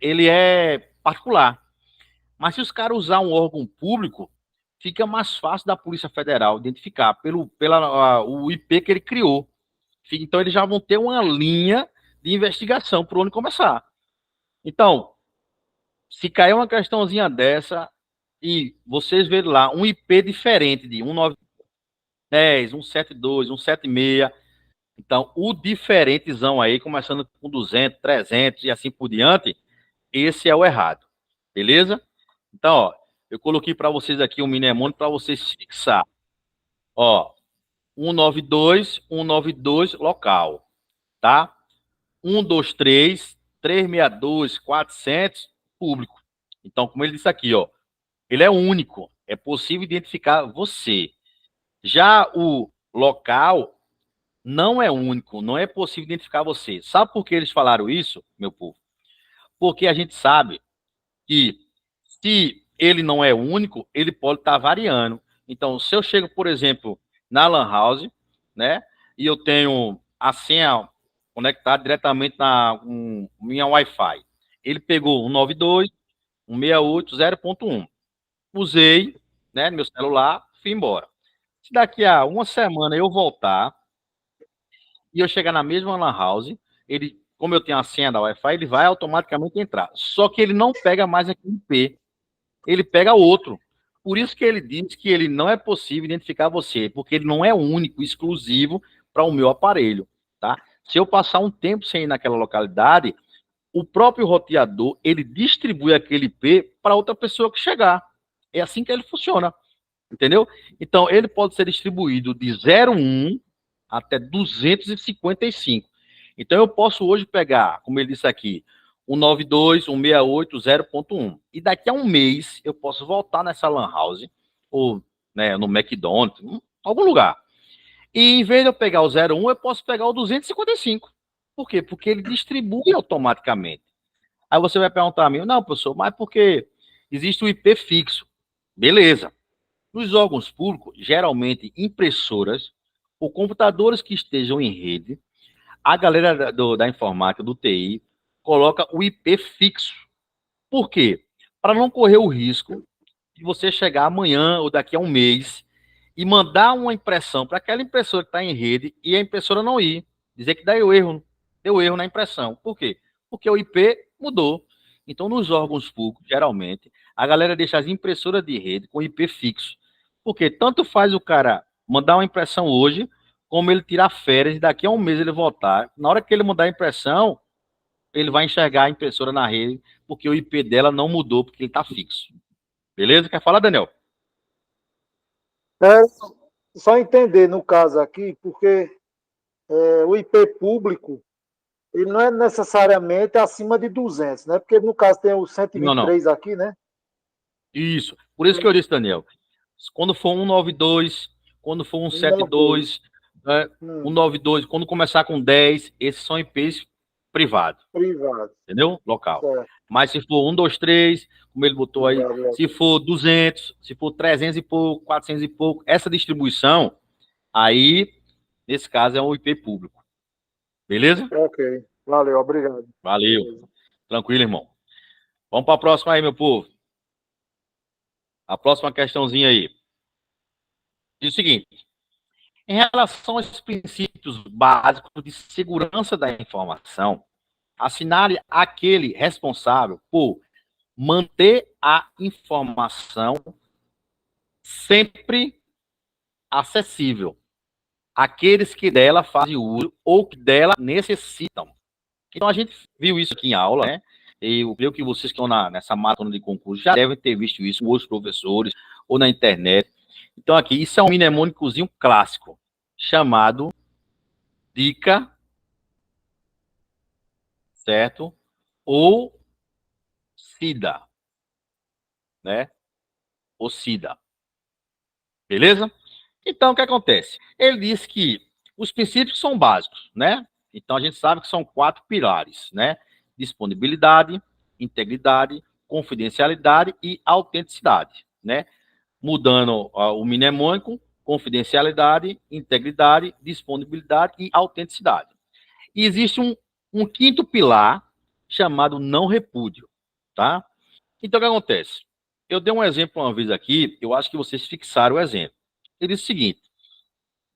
ele é particular. Mas se os caras usar um órgão público, fica mais fácil da Polícia Federal identificar o IP que ele criou. Então, eles já vão ter uma linha de investigação por onde começar. Então, se cair uma questãozinha dessa e vocês verem lá um IP diferente de 192, 172, 176, então o diferentezão aí, começando com 200, 300 e assim por diante, esse é o errado. Beleza? Então, ó, eu coloquei para vocês aqui um mnemônico para vocês fixar. Ó, 192 local, tá? 123, 362, 400 público. Então, como ele disse aqui, ó, ele é único, é possível identificar você. Já o local não é único, não é possível identificar você. Sabe por que eles falaram isso, meu povo? Porque a gente sabe que se ele não é único, ele pode estar variando. Então, se eu chego, por exemplo, na Lan House, né, e eu tenho a senha conectada diretamente na minha Wi-Fi. Ele pegou 192, 168, 0.1. Usei, né, no meu celular, fui embora. Se daqui a uma semana eu voltar e eu chegar na mesma Lan House, ele, como eu tenho a senha da Wi-Fi, ele vai automaticamente entrar. Só que ele não pega mais aquele IP, ele pega outro. Por isso que ele diz que ele não é possível identificar você, porque ele não é único, exclusivo para o meu aparelho, tá? Se eu passar um tempo sem ir naquela localidade, o próprio roteador, ele distribui aquele IP para outra pessoa que chegar. É assim que ele funciona, entendeu? Então, ele pode ser distribuído de 01 até 255. Então, eu posso hoje pegar, como ele disse aqui, 192, 168, 0.1. E daqui a um mês, eu posso voltar nessa lan house, ou né, no McDonald's, em algum lugar. E em vez de eu pegar o 01, eu posso pegar o 255. Por quê? Porque ele distribui automaticamente. Aí você vai perguntar a mim, não, professor, mas porque existe o IP fixo. Beleza. Nos órgãos públicos, geralmente impressoras ou computadores que estejam em rede, a galera da informática, do TI, coloca o IP fixo. Por quê? Para não correr o risco de você chegar amanhã ou daqui a um mês e mandar uma impressão para aquela impressora que está em rede e a impressora não ir. Dizer que deu erro na impressão. Por quê? Porque o IP mudou. Então, nos órgãos públicos, geralmente, a galera deixa as impressoras de rede com IP fixo. Porque tanto faz o cara mandar uma impressão hoje, como ele tirar férias e daqui a um mês ele voltar. Na hora que ele mudar a impressão, ele vai enxergar a impressora na rede, porque o IP dela não mudou, porque ele está fixo. Beleza? Quer falar, Daniel? É, só entender no caso aqui, porque o IP público, ele não é necessariamente acima de 200, né? Porque no caso tem o 123 aqui, né? Isso. Por isso que eu disse, Daniel, quando for 192, quando for 172, 192, quando começar com 10, esses são IPs privados. Privado. Entendeu? Local. Certo. Mas se for 123, como ele botou aí, se for 200, se for 300 e pouco, 400 e pouco, essa distribuição, aí, nesse caso, é um IP público. Beleza? Ok. Valeu, obrigado. Valeu. Beleza. Tranquilo, irmão. Vamos para a próxima aí, meu povo. A próxima questãozinha aí. Diz o seguinte: em relação aos princípios básicos de segurança da informação, assinale aquele responsável por manter a informação sempre acessível àqueles que dela fazem uso ou que dela necessitam. Então, a gente viu isso aqui em aula, né? E eu creio que vocês que estão nessa maratona de concurso já devem ter visto isso, ou os professores, ou na internet. Então, aqui, isso é um mnemônicozinho clássico, chamado dica, certo? Ou SIDA, né? Ou SIDA. Beleza? Então, o que acontece? Ele diz que os princípios são básicos, né? Então, a gente sabe que são 4 pilares, né? Disponibilidade, integridade, confidencialidade e autenticidade, né? Mudando o mnemônico: confidencialidade, integridade, disponibilidade e autenticidade. E existe um quinto pilar chamado não repúdio, tá? Então, o que acontece? Eu dei um exemplo uma vez aqui, eu acho que vocês fixaram o exemplo. Ele diz o seguinte: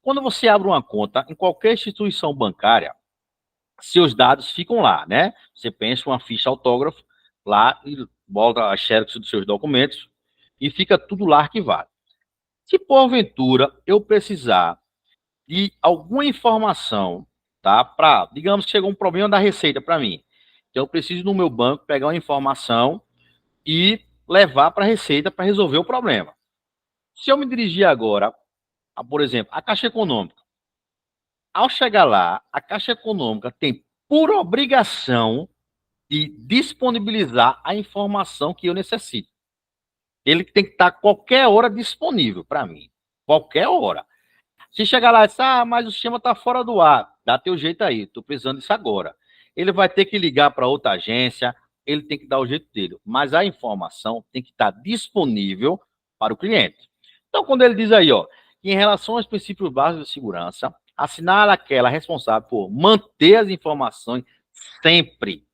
quando você abre uma conta em qualquer instituição bancária, seus dados ficam lá, né? Você pensa uma ficha autógrafo lá e bota a xerox dos seus documentos e fica tudo lá arquivado. Se porventura eu precisar de alguma informação, tá? Digamos que chegou um problema da Receita para mim. Então eu preciso no meu banco pegar uma informação e levar para a Receita para resolver o problema. Se eu me dirigir agora, por exemplo, a Caixa Econômica, ao chegar lá, a Caixa Econômica tem por obrigação de disponibilizar a informação que eu necessito. Ele tem que estar qualquer hora disponível para mim. Qualquer hora. Se chegar lá e dizer, mas o sistema está fora do ar, dá teu jeito aí, estou precisando disso agora. Ele vai ter que ligar para outra agência, ele tem que dar o jeito dele. Mas a informação tem que estar disponível para o cliente. Então, quando ele diz aí, ó, que em relação aos princípios básicos de segurança, assinala aquela responsável por manter as informações sempre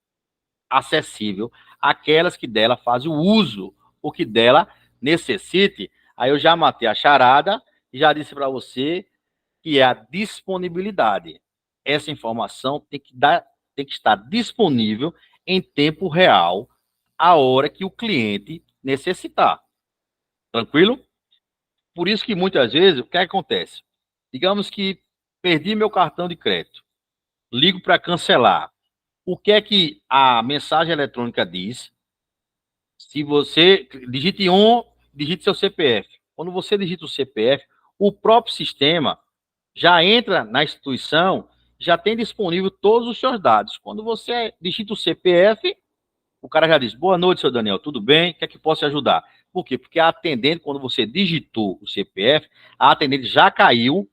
acessível àquelas que dela fazem o uso, o que dela necessite. Aí eu já matei a charada e já disse para você que é a disponibilidade. Essa informação tem que estar disponível em tempo real, a hora que o cliente necessitar. Tranquilo? Por isso que muitas vezes, o que acontece? Digamos que perdi meu cartão de crédito, ligo para cancelar. O que é que a mensagem eletrônica diz? Se você digite digite seu CPF. Quando você digita o CPF, o próprio sistema já entra na instituição, já tem disponível todos os seus dados. Quando você digita o CPF, o cara já diz: boa noite, seu Daniel, tudo bem? O que é que posso te ajudar? Por quê? Porque a atendente, quando você digitou o CPF, a atendente já caiu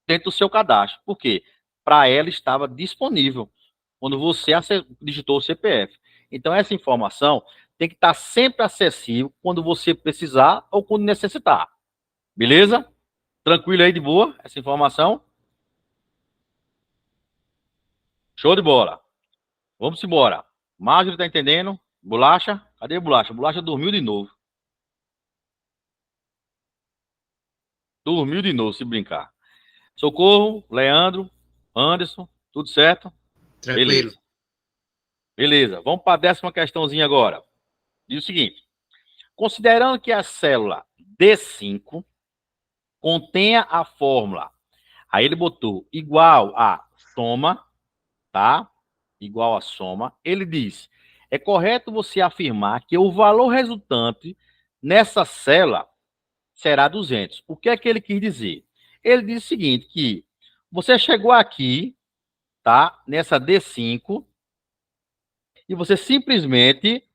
dentro do seu cadastro. Por quê? Para ela estava disponível quando você digitou o CPF. Então, essa informação tem que estar sempre acessível quando você precisar ou quando necessitar. Beleza? Tranquilo aí, de boa, essa informação? Show de bola. Vamos embora. Márcio tá entendendo? Bolacha? Cadê Bolacha? Bolacha dormiu de novo. Dormiu de novo, se brincar. Socorro, Leandro, Anderson, tudo certo? Tranquilo. Beleza. Beleza, vamos para a 10ª questãozinha agora. Diz o seguinte: considerando que a célula D5 contenha a fórmula, aí ele botou igual a soma, tá? Igual a soma. Ele diz: é correto você afirmar que o valor resultante nessa célula será 200. O que é que ele quis dizer? Ele diz o seguinte, que você chegou aqui, tá? Nessa D5 e você simplesmente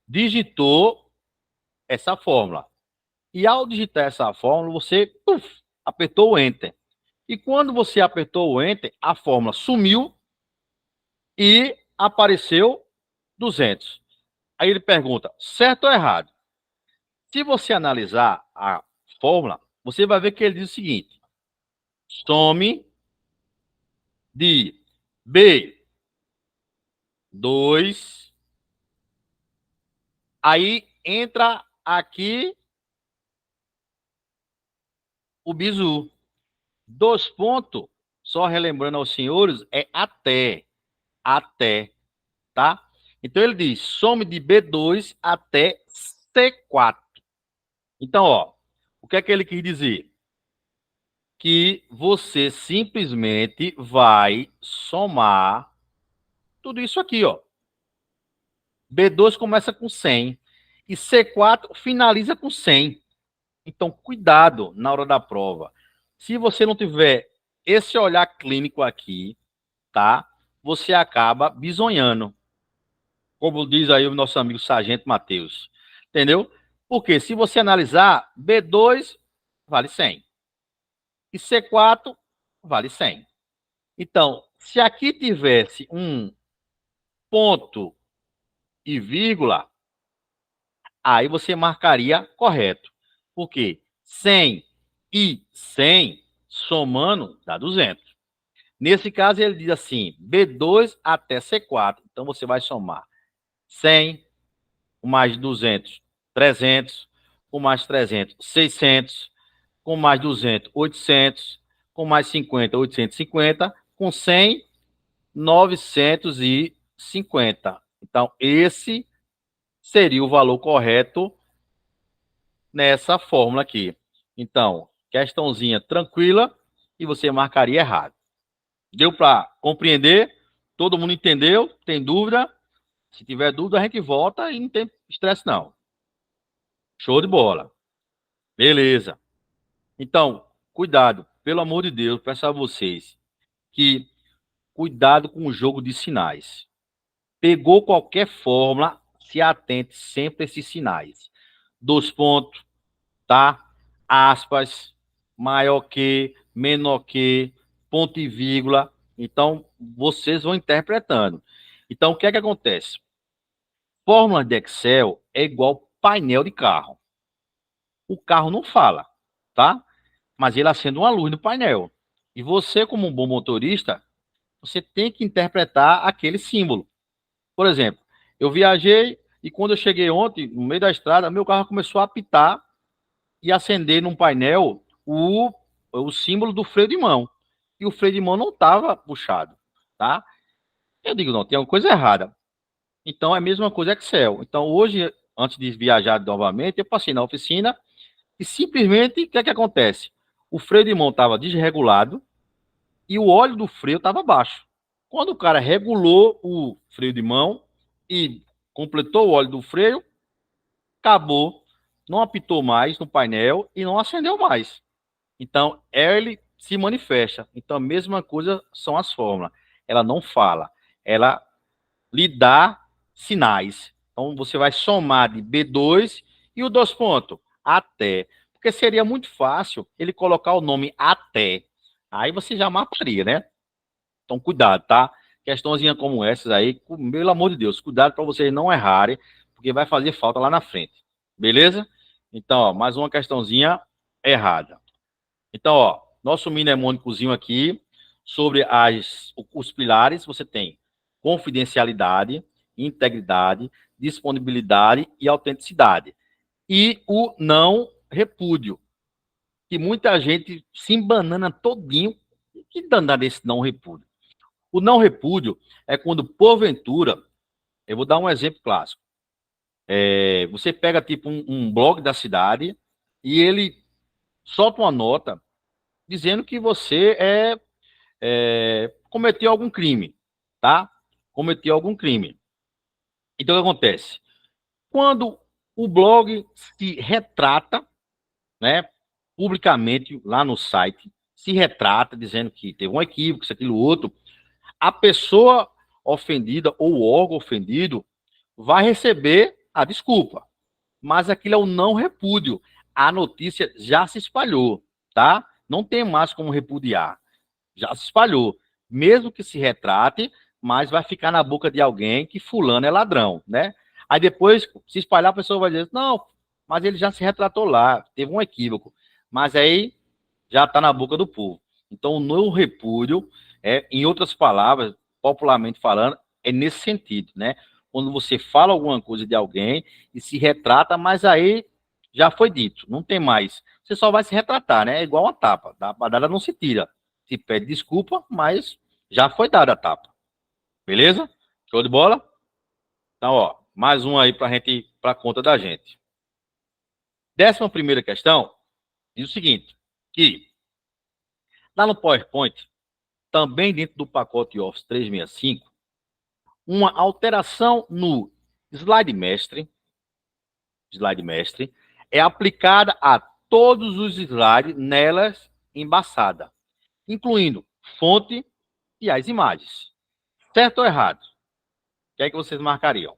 digitou essa fórmula. E ao digitar essa fórmula, você apertou o Enter. E quando você apertou o Enter, a fórmula sumiu e apareceu 200. Aí ele pergunta, certo ou errado? Se você analisar a fórmula, você vai ver que ele diz o seguinte: some de B2, aí entra aqui o bizu. 2 pontos, só relembrando aos senhores, é até, tá? Então ele diz, some de B2 até C4. Então, ó, o que é que ele quis dizer? Que você simplesmente vai somar tudo isso aqui, ó. B2 começa com 100 e C4 finaliza com 100. Então, cuidado na hora da prova. Se você não tiver esse olhar clínico aqui, tá? Você acaba bisonhando. Como diz aí o nosso amigo Sargento Matheus. Entendeu? Porque se você analisar, B2 vale 100. E C4 vale 100. Então, se aqui tivesse um ponto e vírgula, aí você marcaria correto. Por quê? 100 e 100 somando dá 200. Nesse caso, ele diz assim, B2 até C4. Então, você vai somar 100, com mais 200, 300, com mais 300, 600, com mais 200, 800, com mais 50, 850, com 100, 950. Então, esse seria o valor correto nessa fórmula aqui. Então, questãozinha tranquila e você marcaria errado. Deu para compreender? Todo mundo entendeu? Tem dúvida? Se tiver dúvida, a gente volta e não tem estresse, não. Show de bola. Beleza. Então, cuidado. Pelo amor de Deus, peço a vocês que cuidado com o jogo de sinais. Pegou qualquer fórmula, se atente sempre a esses sinais. 2 pontos, tá? Aspas, maior que, menor que, ponto e vírgula. Então, vocês vão interpretando. Então, o que é que acontece? Fórmula de Excel é igual painel de carro. O carro não fala, tá? Mas ele acende uma luz no painel. E você, como um bom motorista, você tem que interpretar aquele símbolo. Por exemplo, eu viajei e quando eu cheguei ontem, no meio da estrada, meu carro começou a apitar e acender num painel o símbolo do freio de mão. E o freio de mão não estava puxado, tá? Eu digo, não, tem alguma coisa errada. Então, é a mesma coisa Excel. Então, hoje, antes de viajar novamente, eu passei na oficina e simplesmente, o que é que acontece? O freio de mão estava desregulado e o óleo do freio estava baixo. Quando o cara regulou o freio de mão e completou o óleo do freio, acabou, não apitou mais no painel e não acendeu mais. Então, ele se manifesta. Então, a mesma coisa são as fórmulas. Ela não fala, ela lhe dá sinais. Então, você vai somar de B2 e o 2 pontos, até. Porque seria muito fácil ele colocar o nome até. Aí você já mataria, né? Então, cuidado, tá? Questãozinha como essas aí, pelo amor de Deus, cuidado para vocês não errarem, porque vai fazer falta lá na frente. Beleza? Então, ó, mais uma questãozinha errada. Então, ó, nosso mnemônicozinho aqui sobre os pilares, você tem confidencialidade, integridade, disponibilidade e autenticidade. E o não repúdio, que muita gente se embanana todinho. Que danado esse não repúdio? O não repúdio é quando, porventura, eu vou dar um exemplo clássico. Você pega, tipo, um blog da cidade e ele solta uma nota dizendo que você cometeu algum crime, tá? Cometeu algum crime. Então, o que acontece? Quando o blog se retrata, né, publicamente lá no site, se retrata dizendo que teve um equívoco, isso, aquilo, outro, a pessoa ofendida ou o órgão ofendido vai receber a desculpa. Mas aquilo é o não repúdio. A notícia já se espalhou, tá? Não tem mais como repudiar. Já se espalhou. Mesmo que se retrate, mas vai ficar na boca de alguém que fulano é ladrão, né? Aí depois, se espalhar, a pessoa vai dizer, não, mas ele já se retratou lá, teve um equívoco. Mas aí já está na boca do povo. Então, o não repúdio, em outras palavras, popularmente falando, é nesse sentido, né? Quando você fala alguma coisa de alguém e se retrata, mas aí já foi dito, não tem mais. Você só vai se retratar, né? É igual uma tapa. Da dada não se tira. Se pede desculpa, mas já foi dada a tapa. Beleza? Show de bola? Então, ó, mais um aí para conta da gente. 11ª questão diz o seguinte, que lá no PowerPoint, também dentro do pacote Office 365, uma alteração no slide mestre é aplicada a todos os slides nelas embaçada, incluindo fonte e as imagens. Certo ou errado? O que é que vocês marcariam?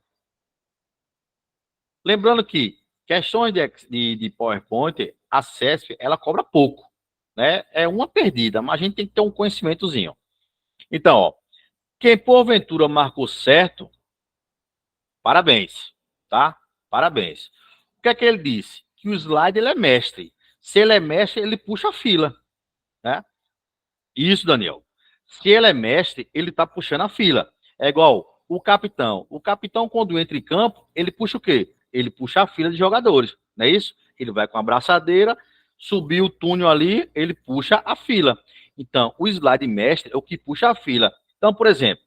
Lembrando que questões de PowerPoint, a CESP, ela cobra pouco, né? É uma perdida, mas a gente tem que ter um conhecimentozinho. Então, ó, quem porventura marcou certo, parabéns, tá? Parabéns. O que é que ele disse? Que o slide ele é mestre. Se ele é mestre, ele puxa a fila, né? Isso, Daniel. Se ele é mestre, ele tá puxando a fila. É igual o capitão. O capitão, quando entra em campo, ele puxa o quê? Ele puxa a fila de jogadores, não é isso? Ele vai com a braçadeira, subir o túnel ali, ele puxa a fila. Então, o slide mestre é o que puxa a fila. Então, por exemplo,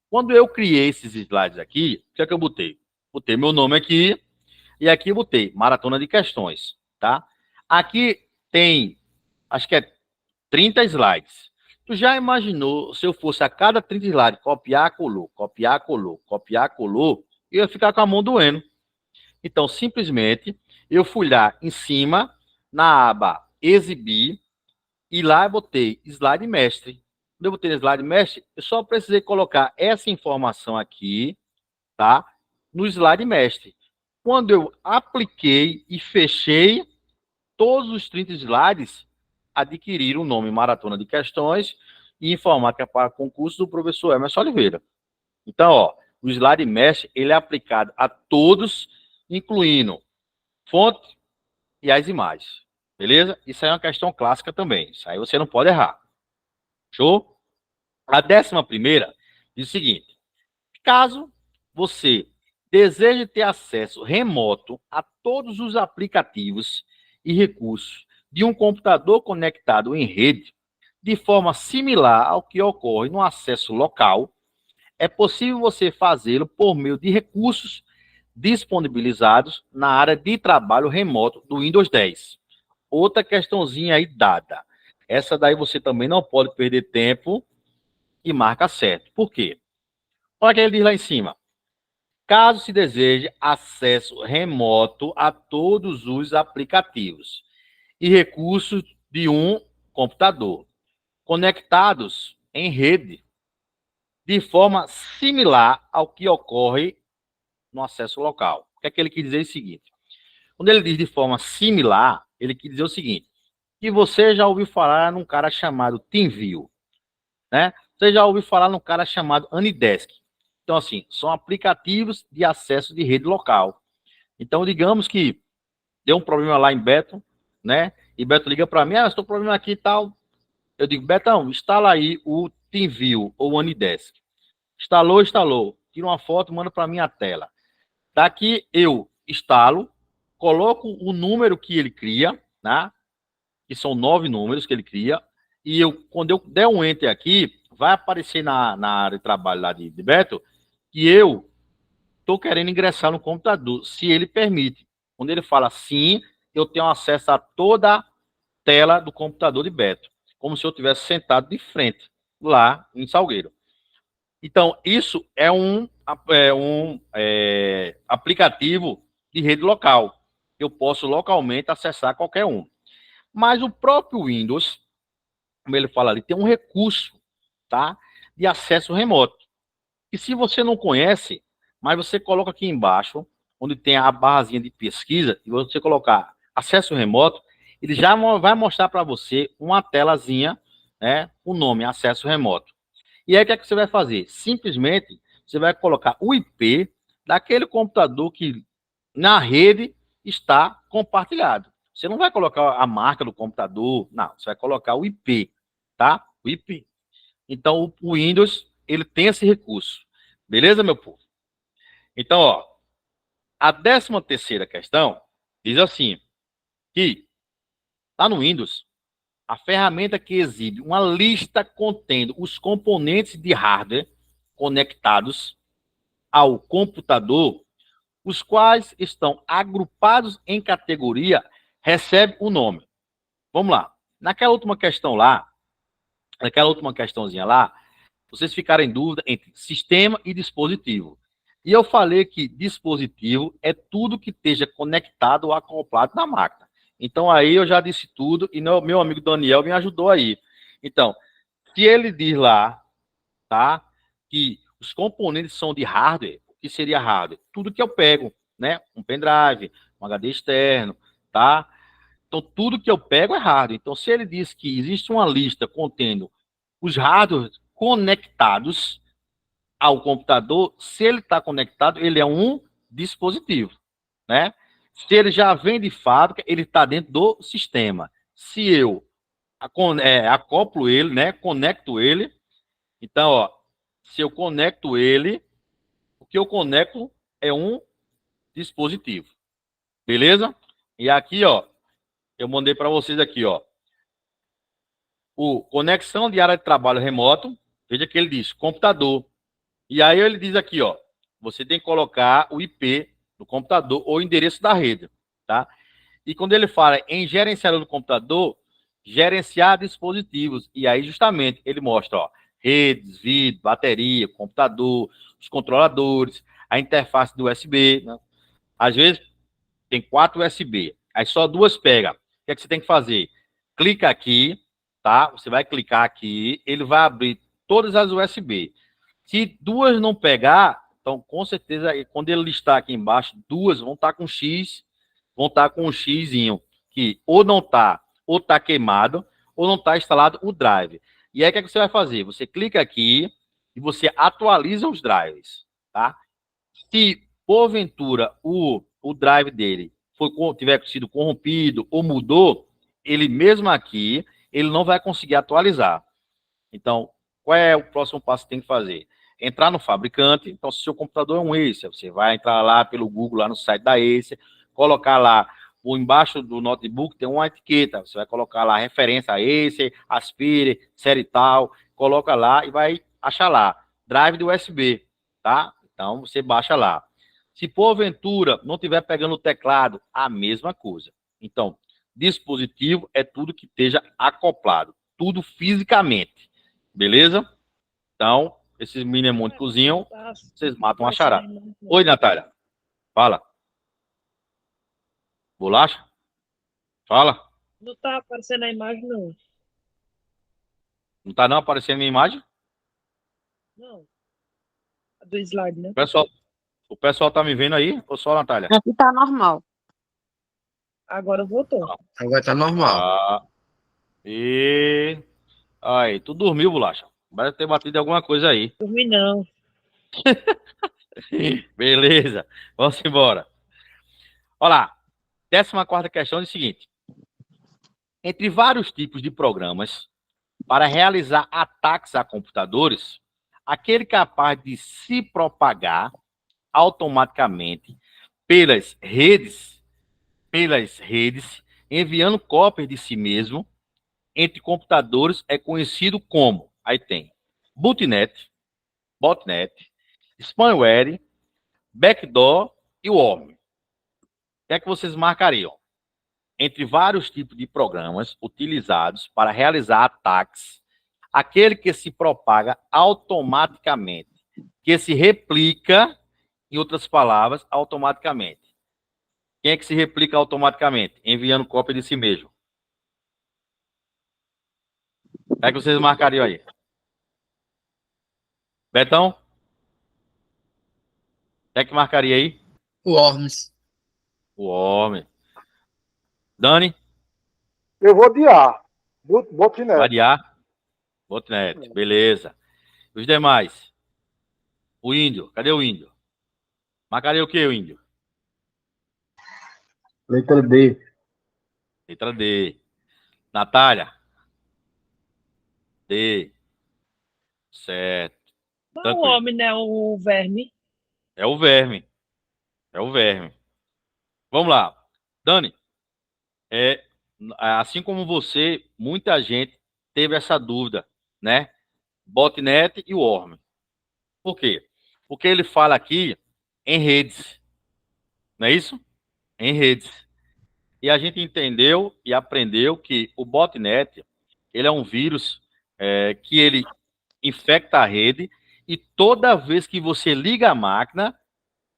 quando eu criei esses slides aqui, o que é que eu botei? Botei meu nome aqui, e aqui eu botei maratona de questões, tá? Aqui tem, acho que é 30 slides. Tu já imaginou se eu fosse a cada 30 slides copiar, colou, copiar, colou, copiar, colou, eu ia ficar com a mão doendo. Então, simplesmente, eu fui lá em cima, na aba exibir, e lá eu botei slide mestre. Quando eu botei slide mestre, eu só precisei colocar essa informação aqui, tá? No slide mestre. Quando eu apliquei e fechei, todos os 30 slides adquiriram o nome Maratona de Questões e Informática para Concurso do professor Emerson Oliveira. Então, ó, o slide mestre, ele é aplicado a todos, incluindo fonte e as imagens. Beleza? Isso aí é uma questão clássica também. Isso aí você não pode errar. Show? A 11ª diz o seguinte: caso você deseje ter acesso remoto a todos os aplicativos e recursos de um computador conectado em rede, de forma similar ao que ocorre no acesso local, é possível você fazê-lo por meio de recursos disponibilizados na área de trabalho remoto do Windows 10. Outra questãozinha aí dada. Essa daí você também não pode perder tempo e marca certo. Por quê? Olha o que ele diz lá em cima. Caso se deseje acesso remoto a todos os aplicativos e recursos de um computador conectados em rede, de forma similar ao que ocorre no acesso local. O que é que ele quer dizer? É o seguinte: quando ele diz de forma similar, ele quer dizer o seguinte, que você já ouviu falar num cara chamado TeamViewer, né? Você já ouviu falar num cara chamado Anydesk. Então, assim, são aplicativos de acesso de rede local. Então, digamos que deu um problema lá em Beto, né? E Beto liga para mim, estou com problema aqui e tal. Eu digo, Betão, instala aí o TeamViewer ou o Anydesk. Instalou. Tira uma foto, manda para mim a tela. Daqui eu instalo, coloco o número que ele cria, né? Que são 9 números que ele cria, e quando eu der um enter aqui, vai aparecer na área de trabalho lá de Beto, que eu estou querendo ingressar no computador, se ele permite. Quando ele fala sim, eu tenho acesso a toda a tela do computador de Beto, como se eu estivesse sentado de frente, lá em Salgueiro. Então, isso é um aplicativo de rede local. Eu posso localmente acessar qualquer um. Mas o próprio Windows, como ele fala ali, tem um recurso, tá, de acesso remoto. E se você não conhece, mas você coloca aqui embaixo, onde tem a barrazinha de pesquisa, e você colocar acesso remoto, ele já vai mostrar para você uma telazinha, né, o nome acesso remoto. E aí o que é que você vai fazer? Simplesmente você vai colocar o IP daquele computador que na rede está compartilhado. Você não vai colocar a marca do computador, não, você vai colocar o IP, tá? O IP. Então o Windows, ele tem esse recurso. Beleza, meu povo? Então, ó, a 13ª questão diz assim: que lá no Windows, a ferramenta que exibe uma lista contendo os componentes de hardware conectados ao computador, os quais estão agrupados em categoria, recebe o nome. Vamos lá. Naquela última questãozinha lá, vocês ficaram em dúvida entre sistema e dispositivo. E eu falei que dispositivo é tudo que esteja conectado ou acoplado na máquina. Então, aí eu já disse tudo e meu amigo Daniel me ajudou aí. Então, se ele diz lá, tá, que os componentes são de hardware, o que seria hardware? Tudo que eu pego, né? Um pendrive, um HD externo, tá? Então, tudo que eu pego é hardware. Então, se ele diz que existe uma lista contendo os hardwares conectados ao computador, se ele está conectado, ele é um dispositivo, né? Se ele já vem de fábrica, ele está dentro do sistema. Se eu acoplo ele, né? Conecto ele. Então, ó, se eu conecto ele, o que eu conecto é um dispositivo. Beleza? E aqui, ó, eu mandei para vocês aqui, ó. O conexão de área de trabalho remoto, veja que ele diz computador. E aí ele diz aqui, ó, você tem que colocar o IP do computador ou o endereço da rede, tá? E quando ele fala em gerenciador do computador, gerenciar dispositivos. E aí justamente ele mostra, ó, redes, vídeo, bateria, computador, os controladores, a interface do USB, né? Às vezes tem 4 USB, aí só 2 pega. O que é que você tem que fazer? Clica aqui, tá? Você vai clicar aqui, ele vai abrir todas as USB. Se 2 não pegar, então com certeza, quando ele listar aqui embaixo, 2 vão estar com X, vão estar com um Xzinho, que ou não está, ou está queimado, ou não está instalado o drive. E aí o que é que você vai fazer? Você clica aqui e você atualiza os drives, tá? Se porventura o drive dele tiver sido corrompido ou mudou, ele mesmo aqui, ele não vai conseguir atualizar. Então, qual é o próximo passo que tem que fazer? Entrar no fabricante. Então, se o seu computador é um Acer, você vai entrar lá pelo Google, lá no site da Acer, colocar lá, ou embaixo do notebook tem uma etiqueta, você vai colocar lá referência a Acer, Aspire, série tal, coloca lá e vai achar lá, drive do USB, tá? Então, você baixa lá. Se porventura não estiver pegando o teclado, a mesma coisa. Então, dispositivo é tudo que esteja acoplado, tudo fisicamente. Beleza? Então, esses mnemônicozinhos, vocês matam a charada. Oi, Natália. Fala. Bolacha? Fala. Não tá aparecendo a imagem, não. Não tá não aparecendo a minha imagem? Não. A do slide, né? O pessoal tá me vendo aí? Ou só a Natália? Aqui tá normal. Agora voltou. Agora tá normal. Ah, e... Aí, tu dormiu, Bolacha? Vai ter batido alguma coisa aí. Dormi não. Beleza. Vamos embora. Olha lá. 14ª questão é o seguinte. Entre vários tipos de programas para realizar ataques a computadores, aquele capaz de se propagar automaticamente pelas redes, enviando cópias de si mesmo entre computadores é conhecido como, aí tem, botnet, spyware, backdoor e worm. O que é que vocês marcariam? Entre vários tipos de programas utilizados para realizar ataques, aquele que se propaga automaticamente, que se replica, em outras palavras, automaticamente. Quem é que se replica automaticamente? Enviando cópia de si mesmo. O que é que vocês marcariam aí? Betão? O que é que marcaria aí? O Worms. O homem. Dani? Eu vou de A. Botnet. Variar? Botnet. Beleza. Os demais? O índio. Cadê o índio? Marcaria o que, o índio? Letra D. Letra D. Natália? D. Certo. Não, o Tranquilo. homem, né? O verme. É o verme. É o verme. Vamos lá. Dani? É, assim como você, muita gente teve essa dúvida, né? Botnet e o Worm. Por quê? Porque ele fala aqui em redes, não é isso? Em redes. E a gente entendeu e aprendeu que o botnet, ele é um vírus que ele infecta a rede e toda vez que você liga a máquina,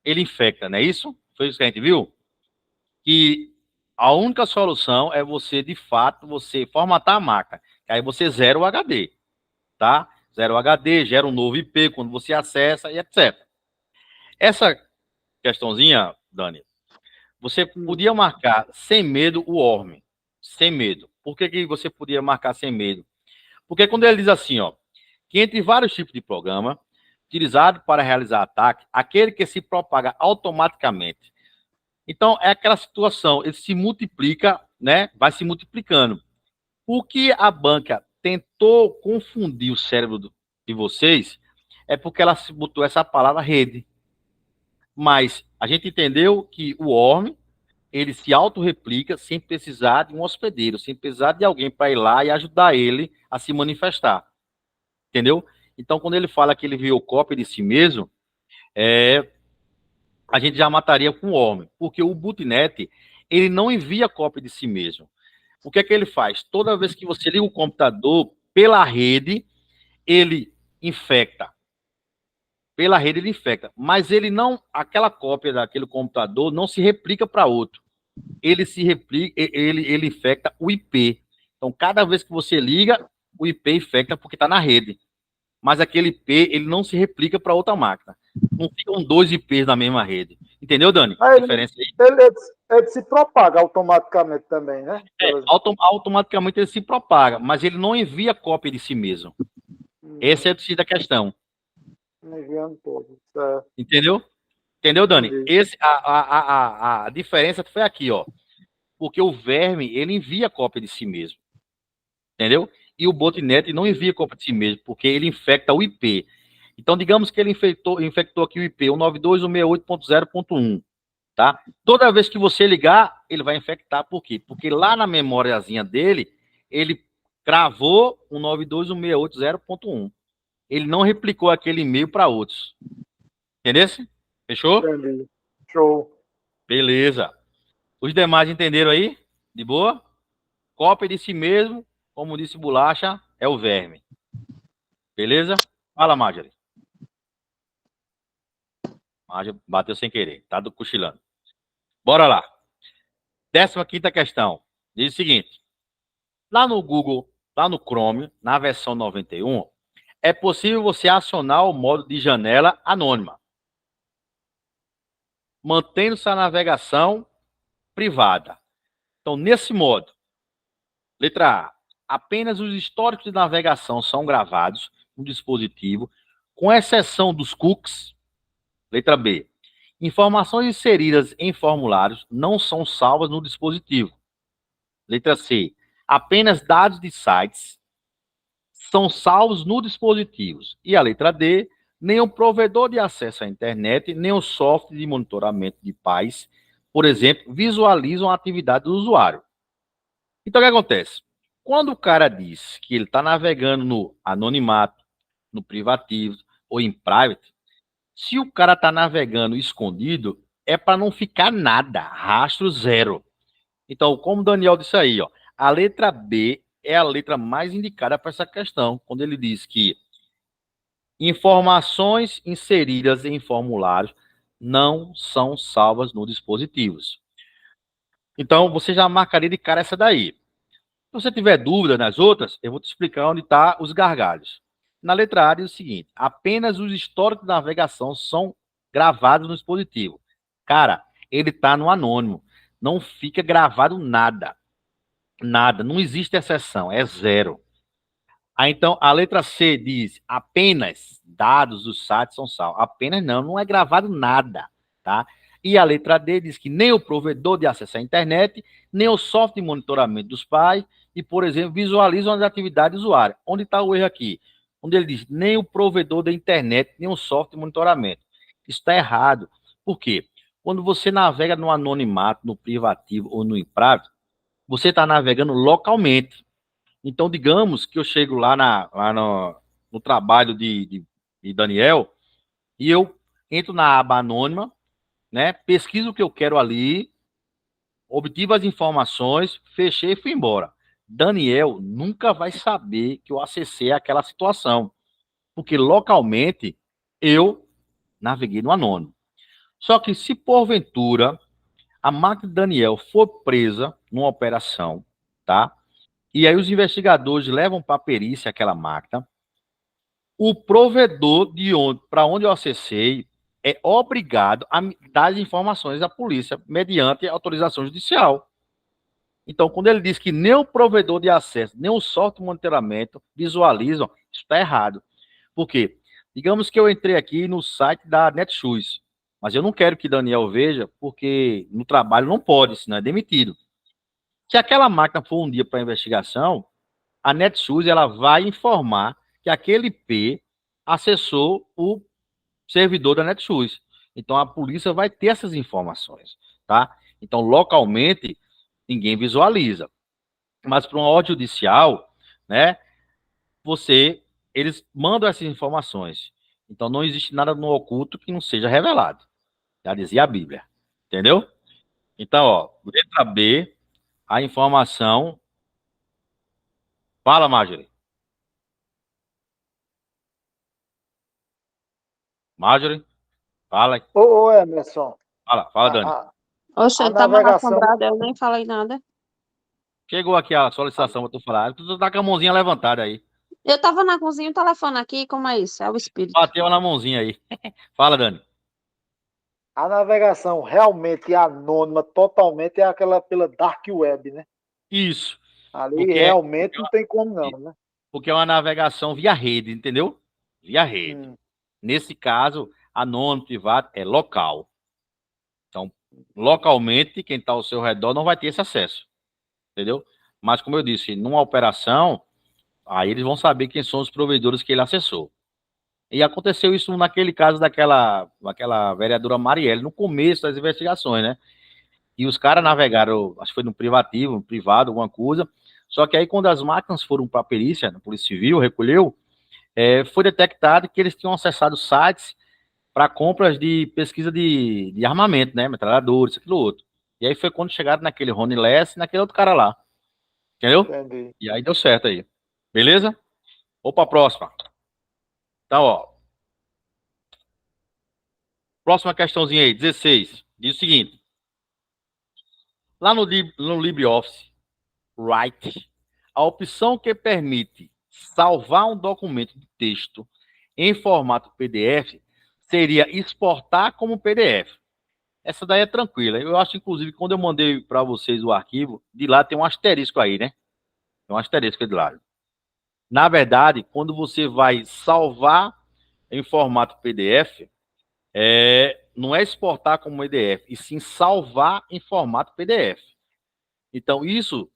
ele infecta, não é isso? Foi isso que a gente viu? Que a única solução é você, de fato, você formatar a máquina. Aí você zera o HD, tá? Zera o HD, gera um novo IP quando você acessa e etc. Essa questãozinha, Dani, você podia marcar sem medo o Worm. Sem medo. Por que você podia marcar sem medo? Porque quando ele diz assim, ó, que entre vários tipos de programa utilizado para realizar ataque, aquele que se propaga automaticamente. Então, é aquela situação, ele se multiplica, né? Vai se multiplicando. O que a banca tentou confundir o cérebro de vocês é porque ela botou essa palavra rede. Mas a gente entendeu que o Worm, ele se autorreplica sem precisar de um hospedeiro, sem precisar de alguém para ir lá e ajudar ele a se manifestar. Entendeu? Então, quando ele fala que ele viu cópia de si mesmo, a gente já mataria com o Worm, porque o Bootnet, ele não envia cópia de si mesmo. O que é que ele faz? Toda vez que você liga o computador pela rede, ele infecta. Pela rede ele infecta, mas ele não, aquela cópia daquele computador não se replica para outro. Ele se replica, ele infecta o IP. Então, cada vez que você liga, o IP infecta porque está na rede. Mas aquele IP, ele não se replica para outra máquina. Não ficam dois IPs na mesma rede. Entendeu, Dani? A diferença aí. Ele se propaga automaticamente também, né? Automaticamente ele se propaga, mas ele não envia cópia de si mesmo. Essa é a questão. Enviando todo. Certo. Entendeu? Entendeu, Dani? A diferença foi aqui, ó. Porque o verme, ele envia cópia de si mesmo. Entendeu? E o botnet não envia cópia de si mesmo, porque ele infecta o IP. Então, digamos que ele infectou aqui o IP, 192.168.0.1, tá? Toda vez que você ligar, ele vai infectar. Por quê? Porque lá na memóriazinha dele, ele cravou 192.168.0.1. Ele não replicou aquele e-mail para outros. Entendeu? Fechou? Entendi. Show. Beleza. Os demais entenderam aí? De boa? Cópia de si mesmo, como disse Bolacha, é o verme. Beleza? Fala, Marjorie. Marjorie bateu sem querer, tá cochilando. Bora lá. 15ª questão. Diz o seguinte. Lá no Google, lá no Chrome, na versão 91, é possível você acionar o modo de janela anônima, mantendo-se a navegação privada. Então, nesse modo, letra A, apenas os históricos de navegação são gravados no dispositivo, com exceção dos cookies. Letra B, informações inseridas em formulários não são salvas no dispositivo. Letra C, apenas dados de sites são salvos no dispositivo. E a letra D, nenhum provedor de acesso à internet, nem o software de monitoramento de pais, por exemplo, visualizam a atividade do usuário. Então, o que acontece? Quando o cara diz que ele está navegando no anonimato, no privativo ou em private, se o cara está navegando escondido, é para não ficar nada, rastro zero. Então, como o Daniel disse aí, ó, a letra B é a letra mais indicada para essa questão, quando ele diz que informações inseridas em formulários não são salvas nos dispositivos. Então, você já marcaria de cara essa daí. Se você tiver dúvida nas outras, eu vou te explicar onde estão os gargalhos. Na letra A diz o seguinte, apenas os históricos de navegação são gravados no dispositivo. Cara, ele está no anônimo. Não fica gravado nada. Nada, não existe exceção, é zero. Aí, então, a letra C diz, apenas dados dos sites são salvos. Apenas não é gravado nada, tá? E a letra D diz que nem o provedor de acesso à internet, nem o software de monitoramento dos pais, e, por exemplo, visualizam as atividades do usuário. Onde está o erro aqui? Onde ele diz, nem o provedor da internet, nem o software de monitoramento. Isso está errado. Por quê? Quando você navega no anonimato, no privativo ou no imprávito, você está navegando localmente. Então, digamos que eu chego no trabalho de Daniel e eu entro na aba anônima, né? Pesquiso o que eu quero ali, obtive as informações, fechei e fui embora. Daniel nunca vai saber que eu acessei aquela situação, porque localmente eu naveguei no anônimo. Só que se porventura a máquina de Daniel for presa numa operação, tá? E aí os investigadores levam para a perícia aquela máquina, o provedor de onde, para onde eu acessei é obrigado a dar as informações à polícia mediante autorização judicial. Então, quando ele diz que nem o provedor de acesso, nem o software de monitoramento visualizam, isso está errado. Por quê? Digamos que eu entrei aqui no site da Netshoes, mas eu não quero que Daniel veja, porque no trabalho não pode, senão é demitido. Se aquela máquina for um dia para investigação, a Netshoes ela vai informar que aquele IP acessou o servidor da Netshoes. Então, a polícia vai ter essas informações, tá? Então, localmente, ninguém visualiza. Mas para uma ordem judicial, né, eles mandam essas informações. Então, não existe nada no oculto que não seja revelado. Já dizia a Bíblia. Entendeu? Então, ó, letra B, a informação. Fala, Marjorie. Marjorie, fala. Ô, Emerson, Fala, Dani. Oxe, a ele tá mal navegação, assombrado, eu nem falei nada. Chegou aqui a solicitação para tu falar. Tu tá com a mãozinha levantada aí. Eu tava na cozinha, o telefone aqui, como é isso? É o espírito. Bateu na mãozinha aí. Fala, Dani. a navegação realmente anônima, totalmente, é aquela pela Dark Web, né? Isso. Ali realmente não tem como não, né? Porque é uma navegação via rede, entendeu? Via rede. Nesse caso, anônimo, privado, é local. Então, localmente, quem está ao seu redor não vai ter esse acesso. Entendeu? Mas, como eu disse, numa operação, aí eles vão saber quem são os provedores que ele acessou. E aconteceu isso naquele caso daquela vereadora Marielle, no começo das investigações, né? E os caras navegaram, acho que foi no privado, alguma coisa. Só que aí, quando as máquinas foram para a perícia, a Polícia Civil recolheu, foi detectado que eles tinham acessado sites para compras de pesquisa de armamento, né? Metralhadores, aquilo outro. E aí foi quando chegaram naquele Rony Less e naquele outro cara lá. Entendeu? Entendi. E aí deu certo aí. Beleza? Vou para a próxima. Então, ó. Próxima questãozinha aí, 16. Diz o seguinte. Lá no LibreOffice Write, a opção que permite salvar um documento de texto em formato PDF seria exportar como PDF. Essa daí é tranquila. Eu acho, inclusive, quando eu mandei para vocês o arquivo, de lá tem um asterisco aí, né? Tem um asterisco aí de lado. Na verdade, quando você vai salvar em formato PDF, não é exportar como PDF, e sim salvar em formato PDF. Então, isso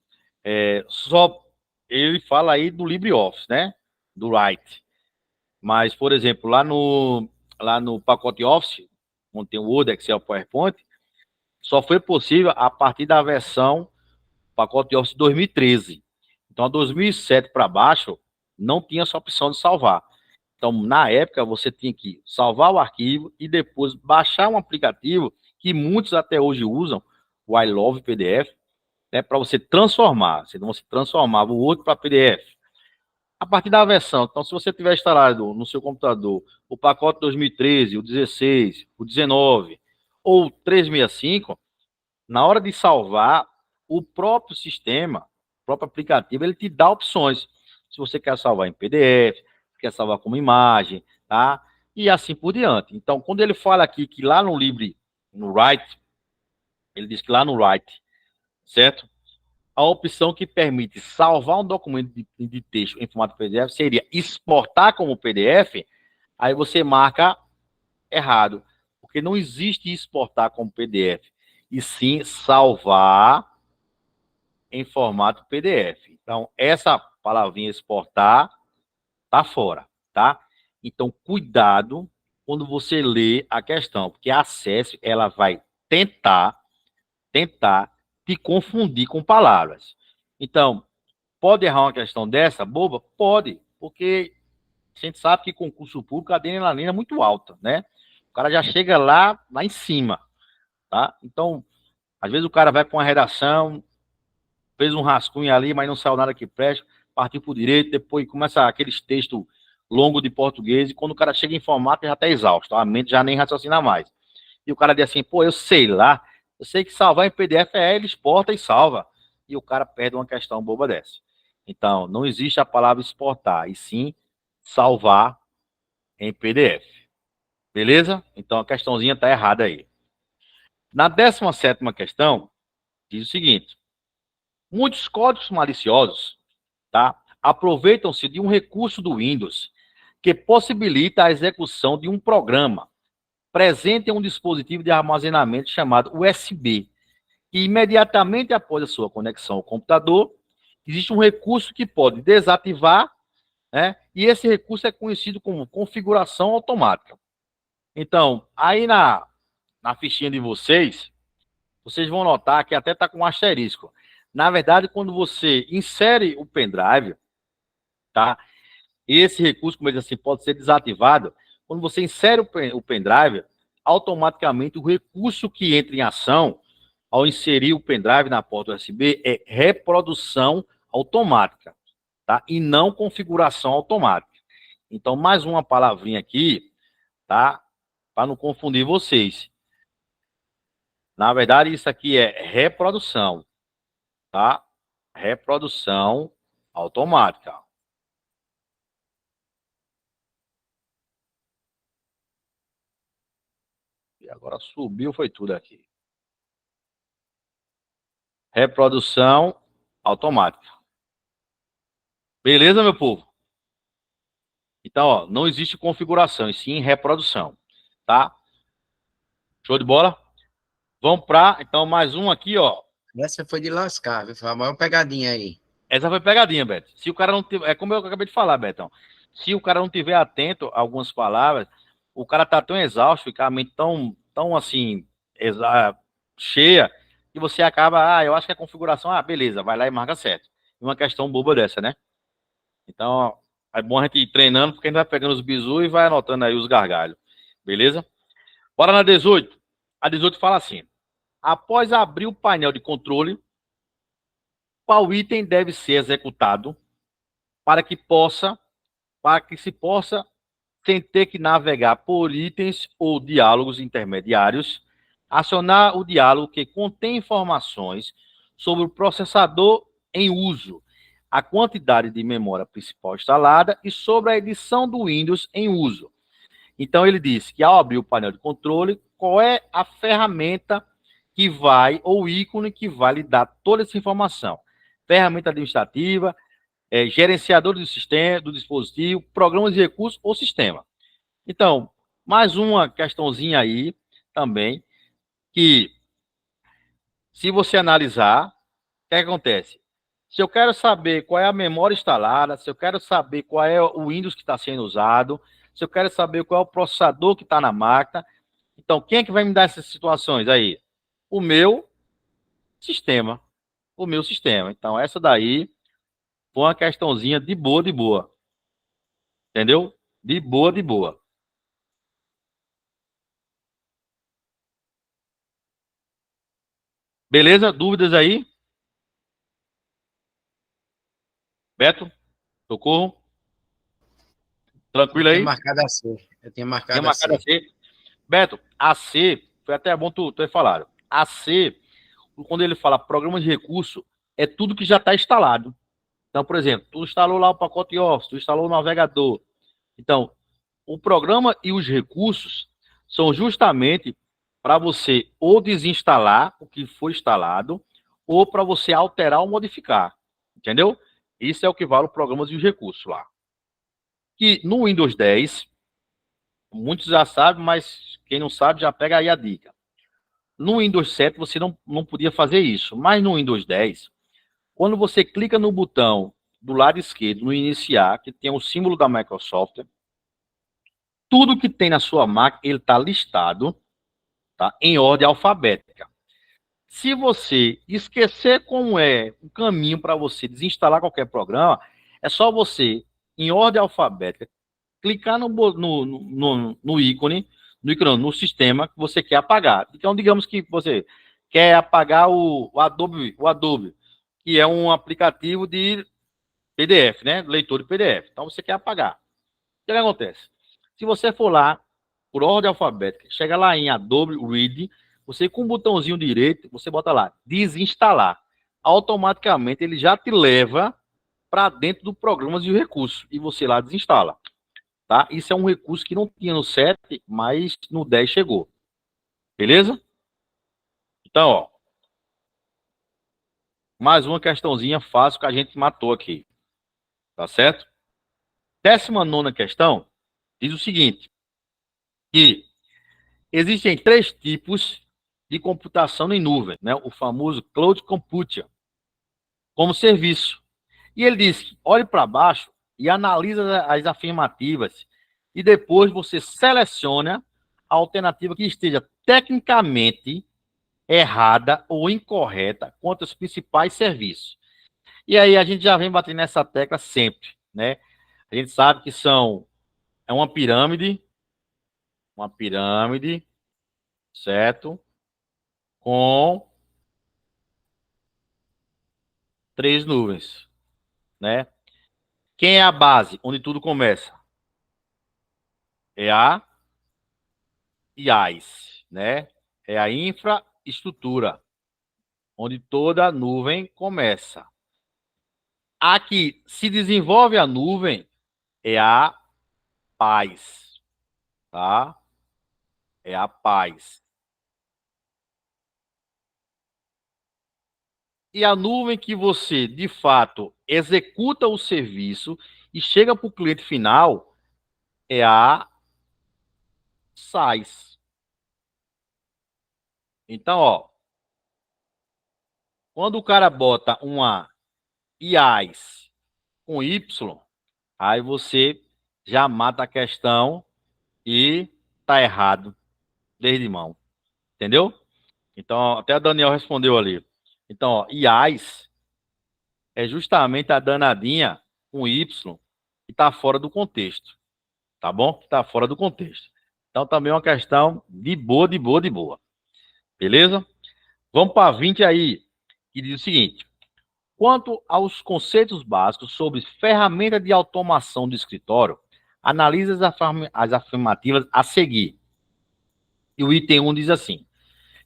só ele fala aí do LibreOffice, né? Do Write. Mas, por exemplo, lá no pacote Office, onde tem o Word, Excel, PowerPoint, só foi possível a partir da versão pacote Office 2013. Então, a 2007 para baixo, não tinha essa opção de salvar. Então, na época, você tinha que salvar o arquivo e depois baixar um aplicativo que muitos até hoje usam, o I Love PDF, né, para você transformar. Você transformava o Word para PDF. A partir da versão, então, se você tiver instalado no seu computador o pacote 2013, o 16, o 19 ou 365, na hora de salvar, o próprio sistema, o próprio aplicativo, ele te dá opções. Se você quer salvar em PDF, quer salvar como imagem, tá? E assim por diante. Então, quando ele fala aqui que lá no Write, ele diz que lá no Write, certo? A opção que permite salvar um documento de texto em formato PDF seria exportar como PDF, aí você marca errado, porque não existe exportar como PDF, e sim salvar em formato PDF. Então, essa palavrinha exportar tá fora, tá? Então, cuidado quando você lê a questão, porque a Acesse, ela vai tentar te confundir com palavras. Então, pode errar uma questão dessa, boba? Pode, porque a gente sabe que concurso público, a adrenalina é muito alta, né? O cara já chega lá em cima, tá? Então, às vezes o cara vai com a redação, fez um rascunho ali, mas não saiu nada que preste, partiu por direito, depois começa aqueles textos longos de português, e quando o cara chega em informática já está exausto, a mente já nem raciocina mais. E o cara diz assim, pô, eu sei lá, eu sei que salvar em PDF ele exporta e salva. E o cara perde uma questão boba dessa. Então, não existe a palavra exportar, e sim salvar em PDF. Beleza? Então, a questãozinha está errada aí. Na 17ª questão, diz o seguinte: muitos códigos maliciosos, tá, aproveitam-se de um recurso do Windows que possibilita a execução de um programa presente em um dispositivo de armazenamento chamado USB. E imediatamente após a sua conexão ao computador, existe um recurso que pode desativar, né? E esse recurso é conhecido como configuração automática. Então, aí na fichinha de vocês vão notar que até está com um asterisco. Na verdade, quando você insere o pendrive, tá? Esse recurso, como eu disse assim, pode ser desativado. Quando você insere o pendrive, automaticamente o recurso que entra em ação ao inserir o pendrive na porta USB é reprodução automática, tá? E não configuração automática. Então, mais uma palavrinha aqui, tá? Para não confundir vocês. Na verdade, isso aqui é reprodução, tá? Reprodução automática. E agora subiu, foi tudo aqui. Reprodução automática. Beleza, meu povo? Então, ó, não existe configuração, e sim reprodução, tá? Show de bola? Vamos para, então, mais um aqui, ó. Essa foi de lascar, viu? Foi a maior pegadinha aí. Essa foi pegadinha, Beto. Se o cara não tiver, é como eu acabei de falar, Betão. Se o cara não tiver atento a algumas palavras, o cara tá tão exausto, fica a mente tão assim, cheia, que você acaba, eu acho que é configuração, beleza, vai lá e marca certo. Uma questão boba dessa, né? Então, ó, é bom a gente ir treinando, porque a gente vai pegando os bizus e vai anotando aí os gargalhos. Beleza? Bora na 18. A 18 fala assim: após abrir o painel de controle, qual item deve ser executado para que se possa, sem ter que navegar por itens ou diálogos intermediários, acionar o diálogo que contém informações sobre o processador em uso, a quantidade de memória principal instalada e sobre a edição do Windows em uso. Então, ele diz que ao abrir o painel de controle, qual é a ferramenta que vai, ou ícone que vai lhe dar toda essa informação. Ferramenta administrativa, gerenciador do sistema, do dispositivo, programas de recursos ou sistema. Então, mais uma questãozinha aí também, que se você analisar, o que acontece? Se eu quero saber qual é a memória instalada, se eu quero saber qual é o Windows que está sendo usado, se eu quero saber qual é o processador que está na máquina, então quem é que vai me dar essas situações aí? O meu sistema. O meu sistema. Então, essa daí foi uma questãozinha de boa, de boa. Entendeu? De boa, de boa. Beleza? Dúvidas aí? Beto? Socorro? Tranquilo aí? Eu tinha marcado a C. Eu tinha marcado, Tinha marcado a C. Beto, a C, foi até bom tu ter falado. A C, quando ele fala programa de recurso, é tudo que já está instalado. Então, por exemplo, tu instalou lá o pacote Office, tu instalou o navegador. Então, o programa e os recursos são justamente para você ou desinstalar o que foi instalado, ou para você alterar ou modificar. Entendeu? Isso é o que vale os programas e os recursos lá. Que no Windows 10, muitos já sabem, mas quem não sabe já pega aí a dica. No Windows 7 você não podia fazer isso, mas no Windows 10, quando você clica no botão do lado esquerdo, no iniciar, que tem o símbolo da Microsoft, tudo que tem na sua máquina, ele está listado, tá, em ordem alfabética. Se você esquecer como é o caminho para você desinstalar qualquer programa, é só você, em ordem alfabética, clicar no ícone, no sistema que você quer apagar. Então, digamos que você quer apagar o Adobe, que é um aplicativo de PDF, né? Leitor de PDF. Então, você quer apagar. O que acontece? Se você for lá, por ordem alfabética, chega lá em Adobe Read, você com o botãozinho direito, você bota lá, desinstalar. Automaticamente, ele já te leva para dentro do programa de recursos e você lá desinstala. Tá? Isso é um recurso que não tinha no 7, mas no 10 chegou. Beleza? Então, ó. Mais uma questãozinha fácil que a gente matou aqui. Tá certo? 19ª questão diz o seguinte, que existem 3 tipos de computação em nuvem, né? O famoso Cloud Computing, como serviço. E ele diz que olhe para baixo e analisa as afirmativas e depois você seleciona a alternativa que esteja tecnicamente errada ou incorreta quanto aos principais serviços. E aí a gente já vem batendo nessa tecla sempre, né? A gente sabe que é uma pirâmide, certo? Com 3 nuvens, né? Quem é a base, onde tudo começa? É a IaaS, né? É a infraestrutura, onde toda nuvem começa. A que se desenvolve a nuvem é a paz, tá? É a paz. E a nuvem que você, de fato, executa o serviço e chega para o cliente final é a SaaS. Então, ó, quando o cara bota uma IaaS com Y, aí você já mata a questão e tá errado desde mão. Entendeu? Então, até a Daniel respondeu ali. Então, ó, IaaS é justamente a danadinha com Y que tá fora do contexto. Tá bom? Que tá fora do contexto. Então, também é uma questão de boa, de boa, de boa. Beleza? Vamos para 20 aí, que diz o seguinte. Quanto aos conceitos básicos sobre ferramenta de automação do escritório, analise as afirmativas a seguir. E o item 1 diz assim,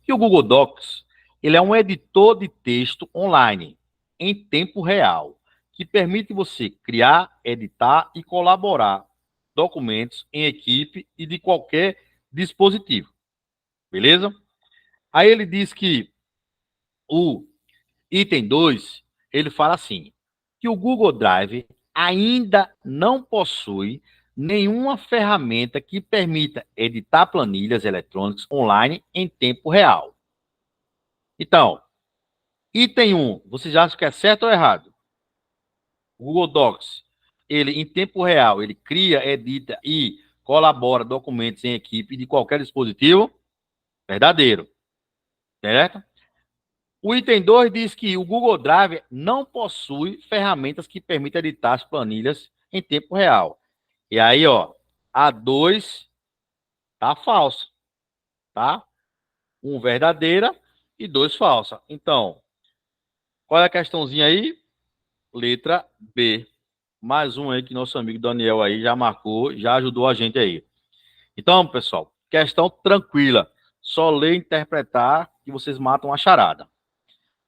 que o Google Docs ele é um editor de texto online, em tempo real, que permite você criar, editar e colaborar documentos em equipe e de qualquer dispositivo. Beleza? Aí ele diz que o item 2, ele fala assim, que o Google Drive ainda não possui nenhuma ferramenta que permita editar planilhas eletrônicas online em tempo real. Então, item 1, você já acha que é certo ou errado? O Google Docs, ele em tempo real, ele cria, edita e colabora documentos em equipe de qualquer dispositivo? Verdadeiro. Certo? O item 2 diz que o Google Drive não possui ferramentas que permitam editar as planilhas em tempo real. E aí, ó, a 2 tá falsa, tá? 1 verdadeira e 2 falsa. Então, qual é a questãozinha aí? Letra B. Mais um aí que nosso amigo Daniel aí já marcou, já ajudou a gente aí. Então, pessoal, questão tranquila. Só ler e interpretar que vocês matam a charada.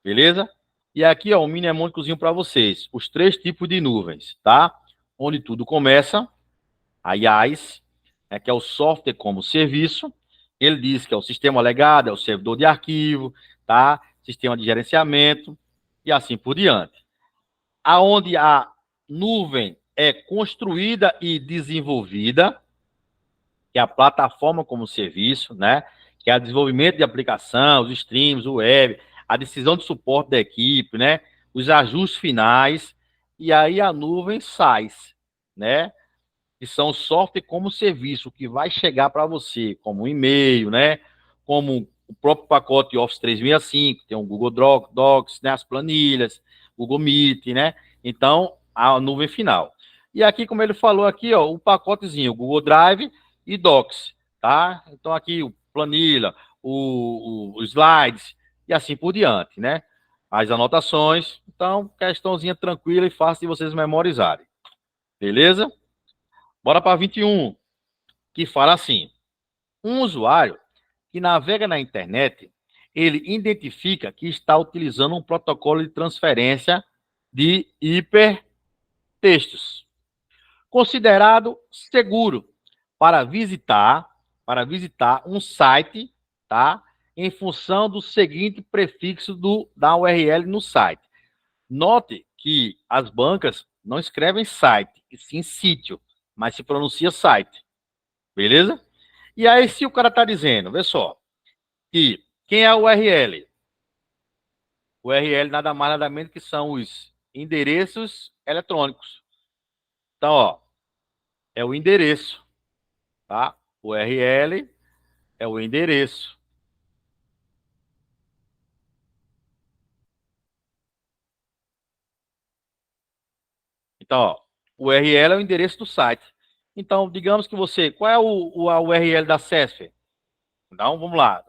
Beleza? E aqui, ó, um mnemônicozinho para vocês. Os 3 tipos de nuvens, tá? Onde tudo começa. A IaaS, né, que é o software como serviço. Ele diz que é o sistema legado, é o servidor de arquivo, tá? Sistema de gerenciamento e assim por diante. Aonde a nuvem é construída e desenvolvida, que é a plataforma como serviço, né? Que é o desenvolvimento de aplicação, os streams, o web, a decisão de suporte da equipe, né? Os ajustes finais, e aí a nuvem SaaS, né? Que são software como serviço, que vai chegar para você como um e-mail, né? Como o próprio pacote Office 365, tem o Google Docs, né, as planilhas, Google Meet, né? Então, a nuvem final. E aqui, como ele falou aqui, ó, o pacotezinho, Google Drive e Docs, tá? Então, aqui o planilha, os slides e assim por diante, né? As anotações. Então, questãozinha tranquila e fácil de vocês memorizarem. Beleza? Bora para 21, que fala assim: um usuário que navega na internet, ele identifica que está utilizando um protocolo de transferência de hipertextos, considerado seguro para visitar um site, tá? Em função do seguinte prefixo da URL no site. Note que as bancas não escrevem site, e sim sítio, mas se pronuncia site. Beleza? E aí, se o cara está dizendo, vê só, que quem é o URL? O URL nada mais nada menos que são os endereços eletrônicos. Então, ó, é o endereço, tá? O URL é o endereço. Então, ó, o URL é o endereço do site. Então, digamos que você... Qual é a URL da CESF? Então, vamos lá.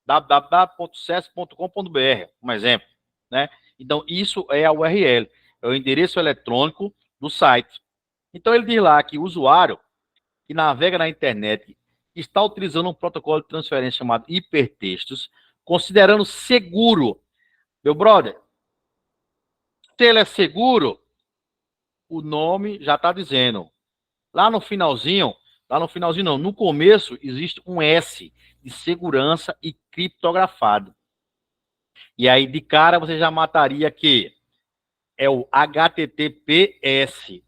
www.cesc.com.br, um exemplo, né? Então, isso é a URL. É o endereço eletrônico do site. Então, ele diz lá que o usuário que navega na internet está utilizando um protocolo de transferência chamado hipertextos, considerando seguro. Meu brother, se ele é seguro, o nome já está dizendo. Lá no finalzinho não, no começo existe um S de segurança e criptografado. E aí, de cara, você já mataria que é o HTTPS.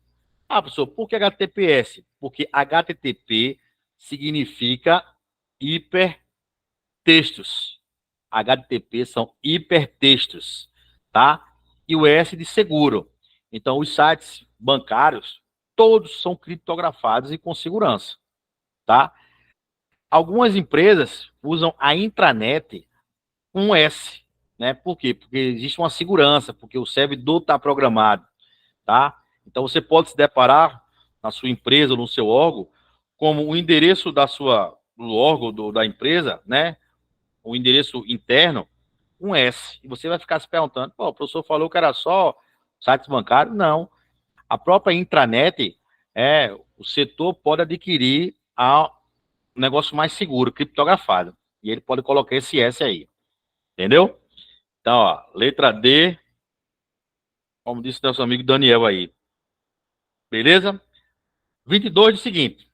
Ah, professor, por que HTTPS? Porque HTTP significa hipertextos. HTTP são hipertextos, tá? E o S de seguro. Então, os sites bancários, todos são criptografados e com segurança, tá? Algumas empresas usam a intranet com um S, né? Por quê? Porque existe uma segurança, porque o servidor está programado, tá? Então, você pode se deparar na sua empresa ou no seu órgão como o endereço do órgão da empresa, né? O endereço interno, um S. E você vai ficar se perguntando, pô, o professor falou que era só sites bancários? Não. A própria intranet, o setor pode adquirir um negócio mais seguro, criptografado. E ele pode colocar esse S aí. Entendeu? Então, ó, letra D, como disse nosso amigo Daniel aí. Beleza? 22 diz o seguinte: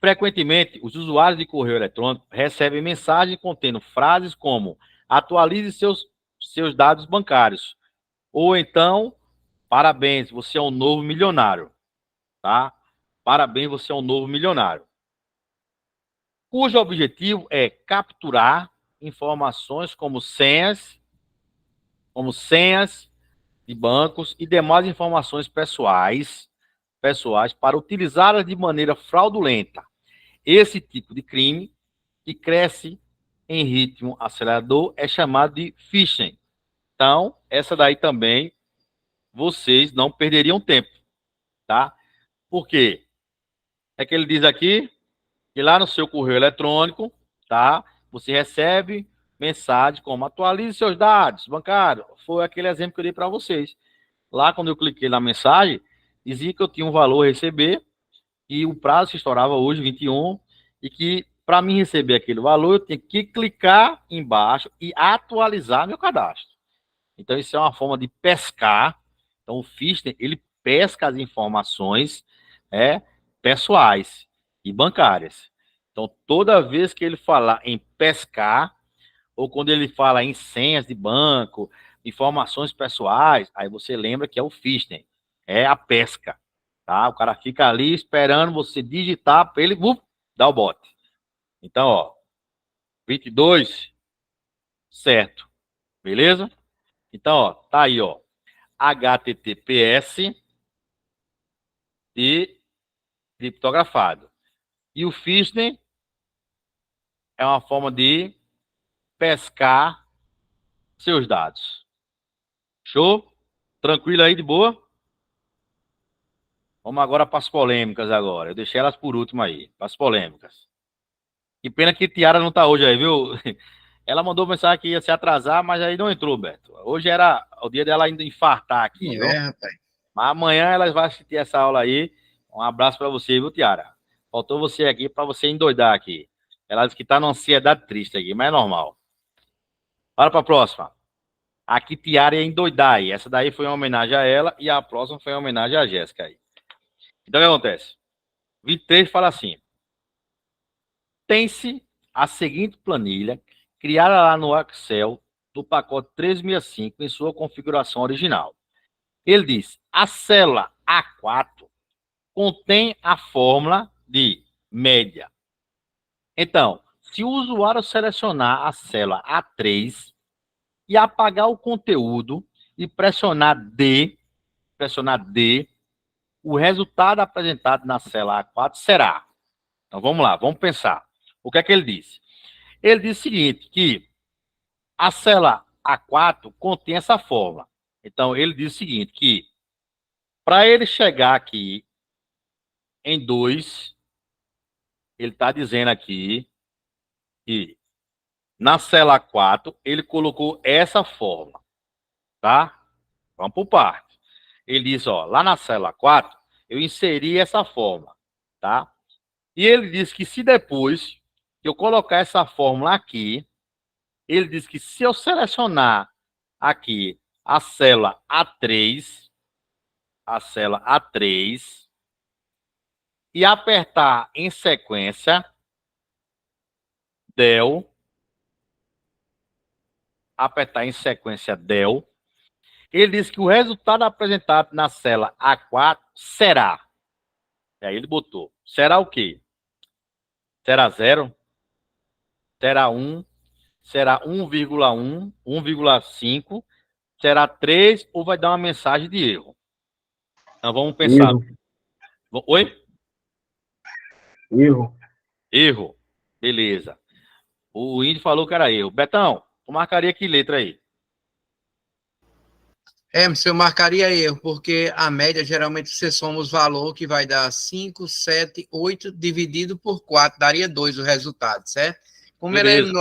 frequentemente, os usuários de correio eletrônico recebem mensagens contendo frases como atualize seus dados bancários. Ou então, parabéns, você é um novo milionário. Tá? Parabéns, você é um novo milionário. Cujo objetivo é capturar informações como senhas de bancos e demais informações pessoais para utilizá-las de maneira fraudulenta. Esse tipo de crime, que cresce em ritmo acelerador, é chamado de phishing. Então, essa daí também vocês não perderiam tempo, tá? Por quê? É que ele diz aqui que lá no seu correio eletrônico, tá? Você recebe mensagem como atualize seus dados bancários. Foi aquele exemplo que eu dei para vocês. Lá, quando eu cliquei na mensagem, dizia que eu tinha um valor a receber e o prazo se estourava hoje, 21, e que para mim receber aquele valor, eu tinha que clicar embaixo e atualizar meu cadastro. Então, isso é uma forma de pescar. Então, o phishing, ele pesca as informações pessoais e bancárias. Então, toda vez que ele falar em pescar, ou quando ele fala em senhas de banco, informações pessoais, aí você lembra que é o phishing, é a pesca, tá? O cara fica ali esperando você digitar para ele dar o bote. Então, ó, 22, certo, beleza? Então, ó, tá aí, ó, HTTPS e criptografado. E o phishing é uma forma de pescar seus dados. Show? Tranquilo aí, de boa? Vamos agora para as polêmicas agora. Eu deixei elas por último aí, para as polêmicas. Que pena que Tiara não tá hoje aí, viu? Ela mandou mensagem que ia se atrasar, mas aí não entrou, Beto. Hoje era o dia dela ainda infartar aqui, viu? Rapaz. Mas amanhã ela vai assistir essa aula aí. Um abraço para você, viu, Tiara? Faltou você aqui para você endoidar aqui. Ela disse que tá numa ansiedade triste aqui, mas é normal. Bora para a próxima. Aqui Tiara ia endoidar aí. Essa daí foi uma homenagem a ela e a próxima foi uma homenagem a Jéssica aí. Então o que acontece? 23 fala assim: tem-se a seguinte planilha criada lá no Excel do pacote 365 em sua configuração original. Ele diz: a célula A4 contém a fórmula de média. Então, se o usuário selecionar a célula A3 e apagar o conteúdo e pressionar D, o resultado apresentado na célula A4 será. Então vamos lá, vamos pensar. O que é que ele disse? Ele disse o seguinte, que a célula A4 contém essa fórmula. Então ele disse o seguinte, que para ele chegar aqui em 2, ele está dizendo aqui que na célula 4 ele colocou essa fórmula, tá? Vamos por parte. Ele diz, ó, lá na célula 4 eu inseri essa fórmula, tá? E ele diz que se depois que eu colocar essa fórmula aqui, ele diz que se eu selecionar aqui a célula A3, e apertar em sequência del, ele diz que o resultado apresentado na célula A4 será. E aí ele botou. Será o quê? Será 0? Será 1? Será 1,1? 1,5? Será 3 ou vai dar uma mensagem de erro? Então vamos pensar. Erro. Oi? Erro. Erro. Beleza. O Indy falou que era erro. Betão, tu marcaria que letra aí? Mas eu marcaria erro, porque a média, geralmente, você soma os valores, que vai dar 5, 7, 8, dividido por 4, daria 2 o resultado, certo? Como Beleza. ele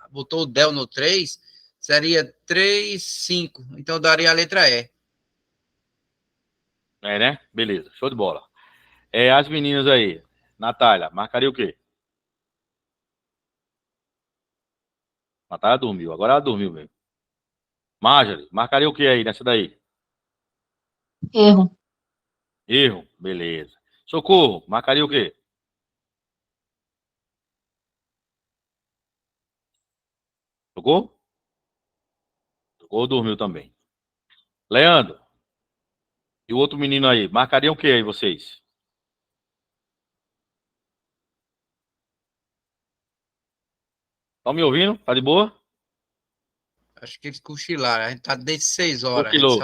botou o del no 3, seria 3, 5. Então, daria a letra E. É, né? Beleza. Show de bola. As meninas aí. Natália, marcaria o quê? Natália dormiu. Agora ela dormiu mesmo. Marjorie, marcaria o que aí nessa daí? Erro. Erro. Beleza. Socorro, marcaria o quê? Socorro? Socorro dormiu também. Leandro. E o outro menino aí, marcariam o que aí vocês? Estão me ouvindo? Tá de boa? Acho que eles cochilaram. A gente tá desde 6 horas. Cochilou.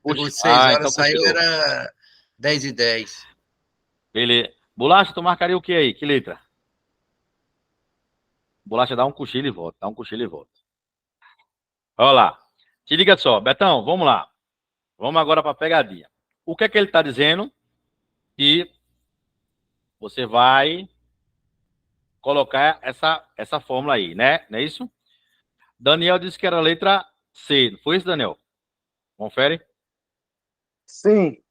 Pegou 6 horas, então saiu, cochilou. era 10h10. Beleza. Bolacha, tu marcaria o que aí? Que letra? Bolacha dá um cochilo e volta. Olha lá. Se liga só. Betão, vamos lá. Vamos agora para a pegadinha. O que é que ele está dizendo? Que você vai colocar essa fórmula aí, né? Não é isso? Daniel disse que era a letra C. Não foi isso, Daniel? Confere? Sim.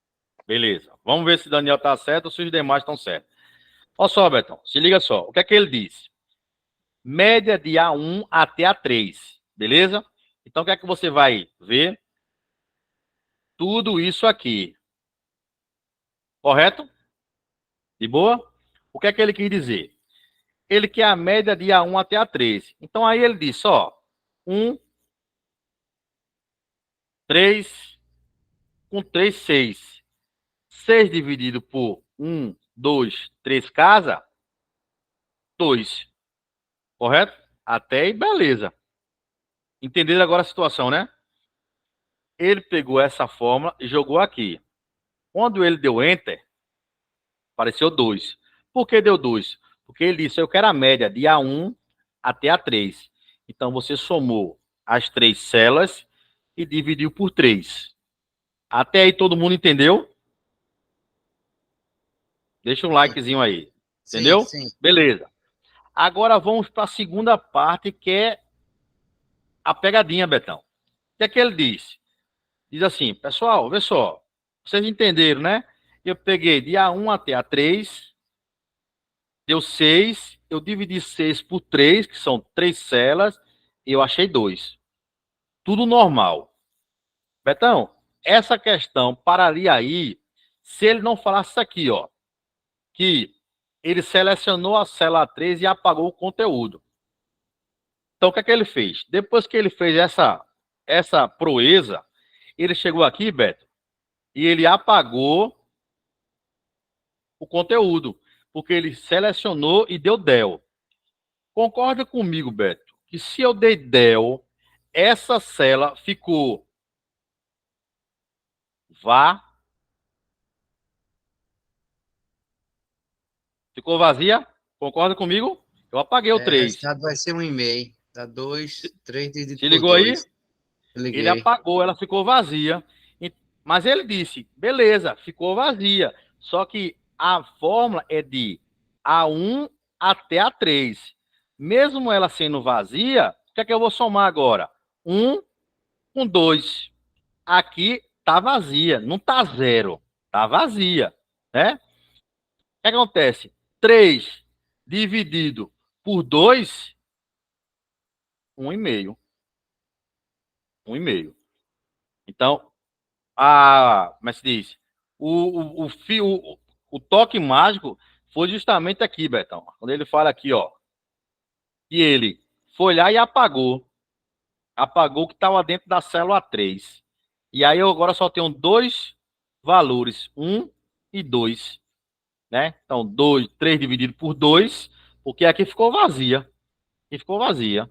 Beleza. Vamos ver se Daniel está certo ou se os demais estão certos. Olha só, Betão. Se liga só. O que é que ele disse? Média de A1 até A3. Beleza? Então, o que é que você vai ver? Tudo isso aqui. Correto? De boa? O que é que ele quis dizer? Ele quer a média de A1 até A3. Então, aí ele disse, ó, 1, 3, com 3, 6. 6 dividido por 1, 2, 3 casa, 2. Correto? Até aí, beleza. Entenderam agora a situação, né? Ele pegou essa fórmula e jogou aqui. Quando ele deu Enter, apareceu 2. Por que deu 2? Porque ele disse, eu quero a média de A1 até a 3. Então, você somou as 3 células e dividiu por 3. Até aí todo mundo entendeu? Deixa um likezinho aí. Sim, Entendeu? sim. Beleza. Agora vamos para a segunda parte, que é a pegadinha, Betão. O que é que ele diz? Diz assim, pessoal, vê só. Vocês entenderam, né? Eu peguei de A1 até A3, deu 6, eu dividi 6 por 3, que são 3 células, e eu achei 2. Tudo normal. Betão, essa questão pararia aí se ele não falasse isso aqui, ó, que ele selecionou a célula 3 e apagou o conteúdo. Então, o que é que ele fez? Depois que ele fez essa proeza, ele chegou aqui, Beto, e ele apagou o conteúdo, porque ele selecionou e deu del. Concorda comigo, Beto, que se eu dei del, essa célula ficou vá, ficou vazia? Concorda comigo? Eu apaguei o O 3. resultado vai ser 1,5. Dá 2, 3 dividido Se por ligou aí? 2. Ele Liguei. apagou, ela ficou vazia. Mas ele disse, beleza, ficou vazia. Só que a fórmula é de A1 até A3. Mesmo ela sendo vazia, o que é que eu vou somar agora? 1 com 2. Aqui tá vazia, não tá zero, tá vazia, né? O que acontece? 3 dividido por 2, 1,5. 1,5. Então, como é que se diz? O toque mágico foi justamente aqui, Betão. Quando ele fala aqui, ó, que ele foi lá e apagou. Apagou o que estava dentro da célula 3. E aí eu agora só tenho 2 valores, 1 e 2, né? Então, 3 dividido por 2, porque aqui ficou vazia. Aqui ficou vazia.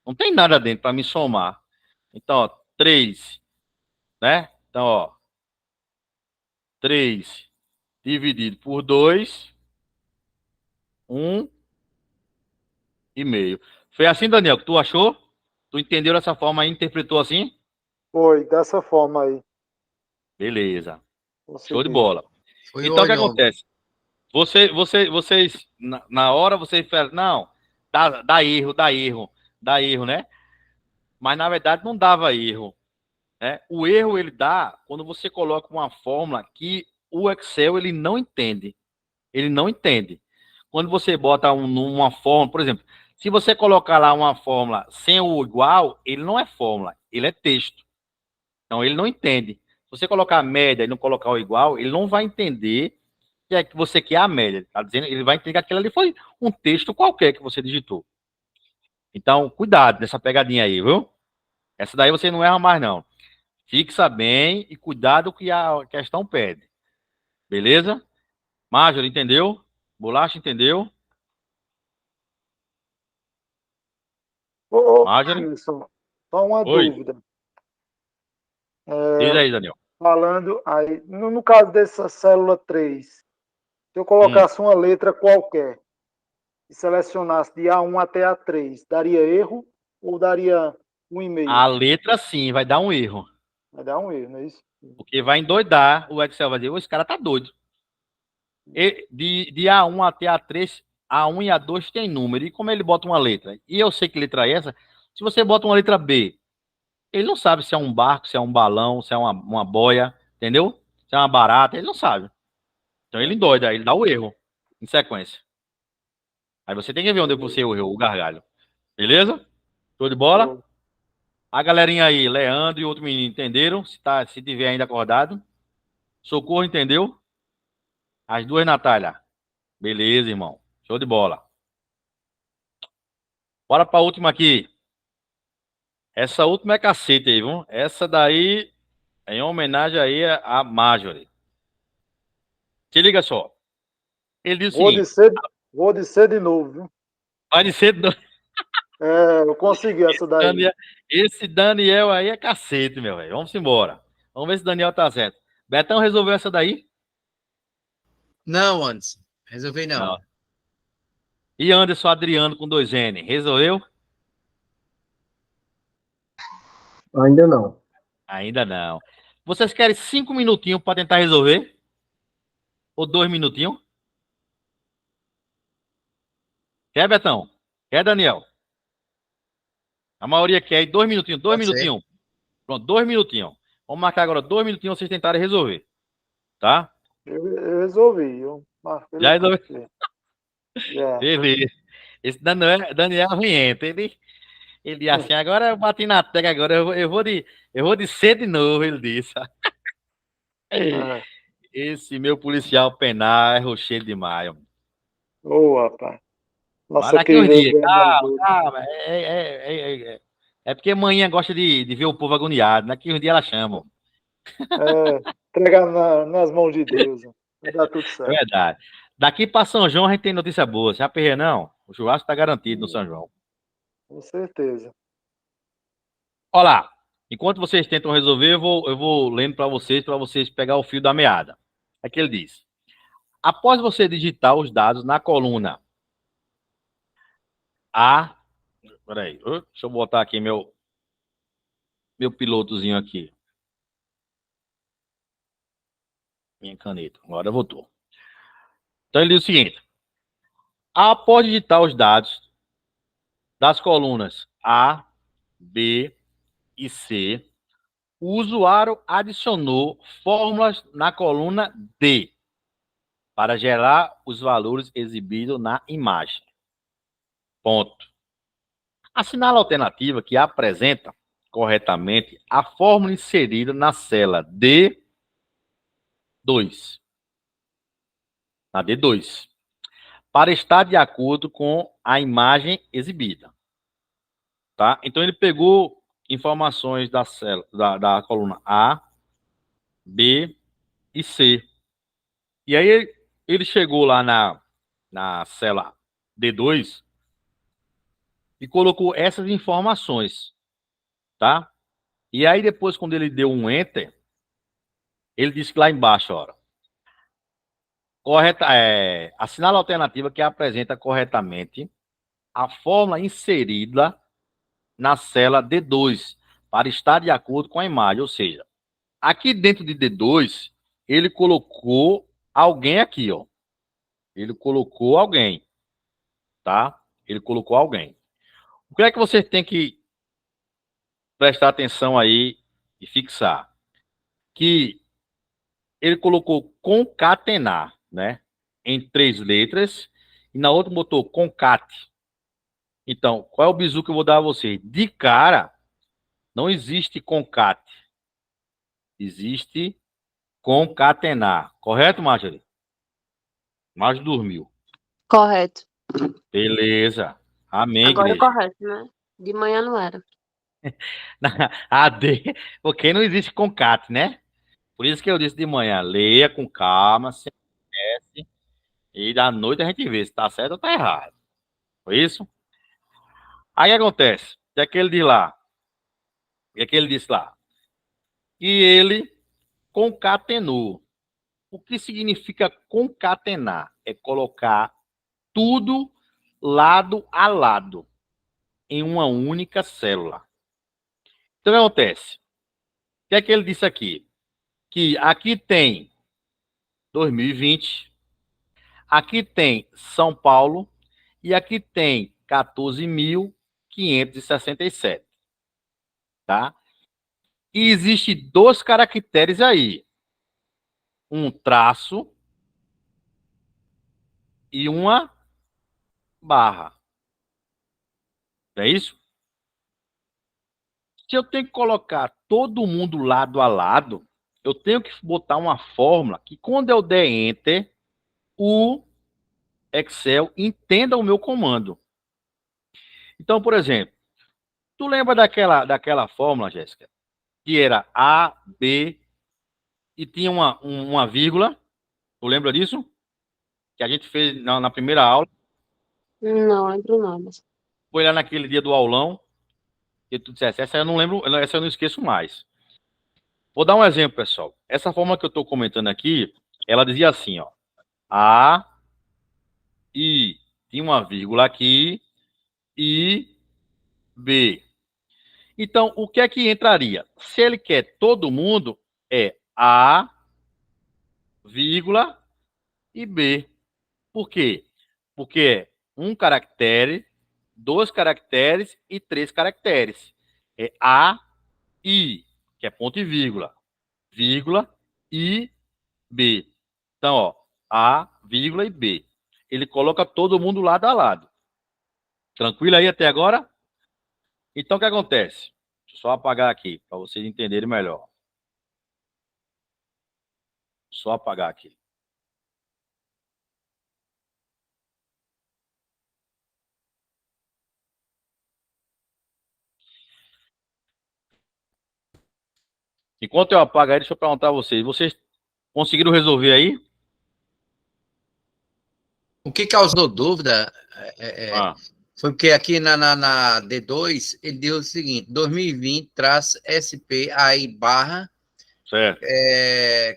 Não tem nada dentro para me somar. Então, ó, 3, né? Então, ó, 3 dividido por 2, 1,5. Foi assim, Daniel, que tu achou? Tu entendeu dessa forma aí, interpretou assim? Foi, dessa forma aí. Beleza. Show de Consegui. bola. Foi Então, o que olhou. acontece? Vocês, na hora, vocês falam, não, dá erro, dá erro, né? Mas, na verdade, não dava erro, né? O erro, ele dá quando você coloca uma fórmula que o Excel, ele não entende. Ele não entende. Quando você bota uma fórmula, por exemplo, se você colocar lá uma fórmula sem o igual, ele não é fórmula, ele é texto. Então, ele não entende. Se você colocar a média e não colocar o igual, ele não vai entender que é que você quer a média. Tá dizendo, ele vai entender que aquilo ali foi um texto qualquer que você digitou. Então, cuidado nessa pegadinha aí, viu? Essa daí você não erra mais, não. Fixa bem e cuidado que a questão pede. Beleza? Major, entendeu? Bolacha, entendeu? Ô, Marjorie? Alisson, só uma Oi. dúvida. Diz aí, Daniel. Falando aí, no caso dessa célula 3, se eu colocasse uma letra qualquer e selecionasse de A1 até A3, daria erro ou daria 1,5? A letra sim vai dar um erro. Vai dar um erro, não é isso? Porque vai endoidar. O Excel vai dizer, esse cara tá doido. De A1 até A3, A1 e A2 tem número. E como ele bota uma letra? E eu sei que letra é essa. Se você bota uma letra B, ele não sabe se é um barco, se é um balão, se é uma boia, entendeu? Se é uma barata, ele não sabe. Então ele endoida, ele dá o erro em sequência. Aí você tem que ver onde você errou o gargalho. Beleza? Show de bola? A galerinha aí, Leandro e outro menino, entenderam? Se tiver ainda acordado. Socorro, entendeu? As duas, Natália. Beleza, irmão. Show de bola. Bora pra última aqui. Essa última é cacete aí, viu? Essa daí é em homenagem aí a Marjorie. Se liga só. Ele diz o seguinte. Vou dizer de novo, viu? Vai dizer, Eu consegui essa daí. esse Daniel aí é cacete, meu velho. Vamos embora. Vamos ver se o Daniel tá certo. Betão resolveu essa daí? Não, Anderson. Resolvi não. E Anderson Adriano com 2N, resolveu? Ainda não. Ainda não. Vocês querem 5 minutinhos para tentar resolver? Ou 2 minutinhos? Quer, Betão? Quer, Daniel? A maioria quer. 2 minutinhos, 2 Pode ser. minutinhos. Pronto, 2 minutinhos. Vamos marcar agora 2 minutinhos vocês tentarem resolver. Tá? Eu resolvi. Eu marquei Já lá. resolveu? Já. Beleza. Esse Daniel Riento, ele assim, agora eu bati na tecla, agora eu vou de ser de novo, ele disse. É. Esse meu policial penal é rochedo demais. Mano. Ô, rapaz. Mas Nossa daqui uns querida dias, governadora. calma. É porque manhã gosta de ver o povo agoniado. Daqui uns dias ela chama. Entregar nas mãos de Deus. Vai dar tudo É certo. verdade. Daqui para São João a gente tem notícia boa. Já perrei, não? O churrasco tá garantido no São João. Com certeza. Olha lá. Enquanto vocês tentam resolver, eu vou lendo para vocês pegar o fio da meada. Aqui ele diz: após você digitar os dados na coluna A. Peraí, deixa eu botar aqui meu pilotozinho aqui. Minha caneta. Agora voltou. Então ele diz o seguinte: após digitar os dados das colunas A, B e C, o usuário adicionou fórmulas na coluna D para gerar os valores exibidos na imagem. Ponto. Assinale a alternativa que apresenta corretamente a fórmula inserida na cela D2. Na D2. Para estar de acordo com a imagem exibida. Tá? Então ele pegou informações da célula, da coluna A, B e C. E aí ele chegou lá na célula D2 e colocou essas informações, tá? E aí depois, quando ele deu um Enter, ele disse que lá embaixo, ó, assinala a alternativa que apresenta corretamente a fórmula inserida na célula D2 para estar de acordo com a imagem. Ou seja, aqui dentro de D2, ele colocou alguém aqui, ó. Ele colocou alguém, tá? Ele colocou alguém. O que é que você tem que prestar atenção aí e fixar? Que ele colocou concatenar, né? Em 3 letras, e na outra botou concate. Então, qual é o bizu que eu vou dar a você? De cara, não existe concate. Existe concatenar. Correto, Marjorie? Marjorie dormiu. Correto. Beleza. Amém, Agora é igreja. correto, né? De manhã não era. A D, porque não existe concate, né? Por isso que eu disse de manhã, leia com calma, se esquece, e da noite a gente vê se tá certo ou tá errado. Foi isso? Aí o que acontece? O que é que ele diz lá? O que é que ele disse lá? Que ele concatenou. O que significa concatenar? É colocar tudo lado a lado em uma única célula. Então o que acontece? O que é que ele disse aqui? Que aqui tem 2020, aqui tem São Paulo e aqui tem 14.567, tá? E existe 2 caracteres aí. Um traço e uma barra. É isso? Se eu tenho que colocar todo mundo lado a lado, eu tenho que botar uma fórmula que quando eu der Enter, o Excel entenda o meu comando. Então, por exemplo, tu lembra daquela fórmula, Jéssica? Que era A, B e tinha uma vírgula. Tu lembra disso? Que a gente fez na primeira aula. Não lembro não, mas... Foi lá naquele dia do aulão. Que tu dissesse, essa eu não lembro, essa eu não esqueço mais. Vou dar um exemplo, pessoal. Essa fórmula que eu estou comentando aqui, ela dizia assim, ó. A, I, Tinha uma vírgula aqui e B. Então, o que é que entraria? Se ele quer todo mundo, é A, vírgula e B. Por quê? Porque é um caractere, 2 caracteres e 3 caracteres. É A, I, que é ponto e vírgula I, B. Então, ó, A, vírgula e B. Ele coloca todo mundo lado a lado. Tranquilo aí até agora? Então, o que acontece? Deixa eu só apagar aqui, para vocês entenderem melhor. Só apagar aqui. Enquanto eu apago aí, deixa eu perguntar a vocês. Vocês conseguiram resolver aí? O que causou dúvida Ah, foi porque aqui na D2 ele deu o seguinte: 2020-SP aí barra certo.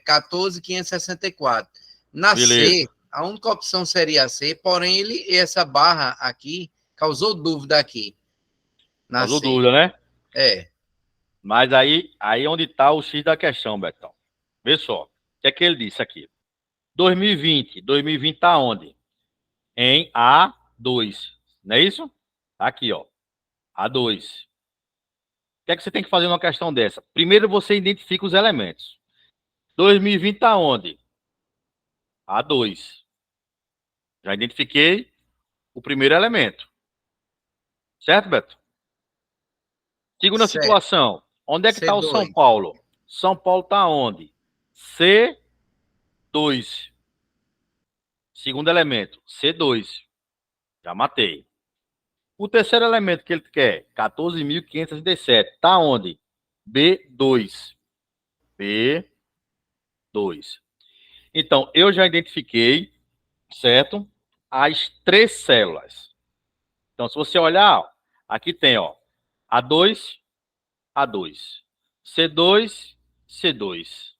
14.564. Na Beleza. C, a única opção seria a C, porém essa barra aqui causou dúvida aqui. Na Causou C. dúvida, né? É. Mas aí onde está o X da questão, Betão. Vê só. O que é que ele disse aqui? 2020 está onde? Em A2. Não é isso? Tá aqui, ó. A2. O que é que você tem que fazer numa questão dessa? Primeiro você identifica os elementos. 2020 está onde? A2. Já identifiquei o primeiro elemento. Certo, Beto? Segunda Certo. situação. Onde é que está o C2. São Paulo? São Paulo está onde? C2. Segundo elemento, C2. Já matei. O terceiro elemento que ele quer, 14.567. Está onde? B2. B2. Então, eu já identifiquei, certo? As 3 células. Então, se você olhar, ó, aqui tem, ó, A2, A2. C2, C2.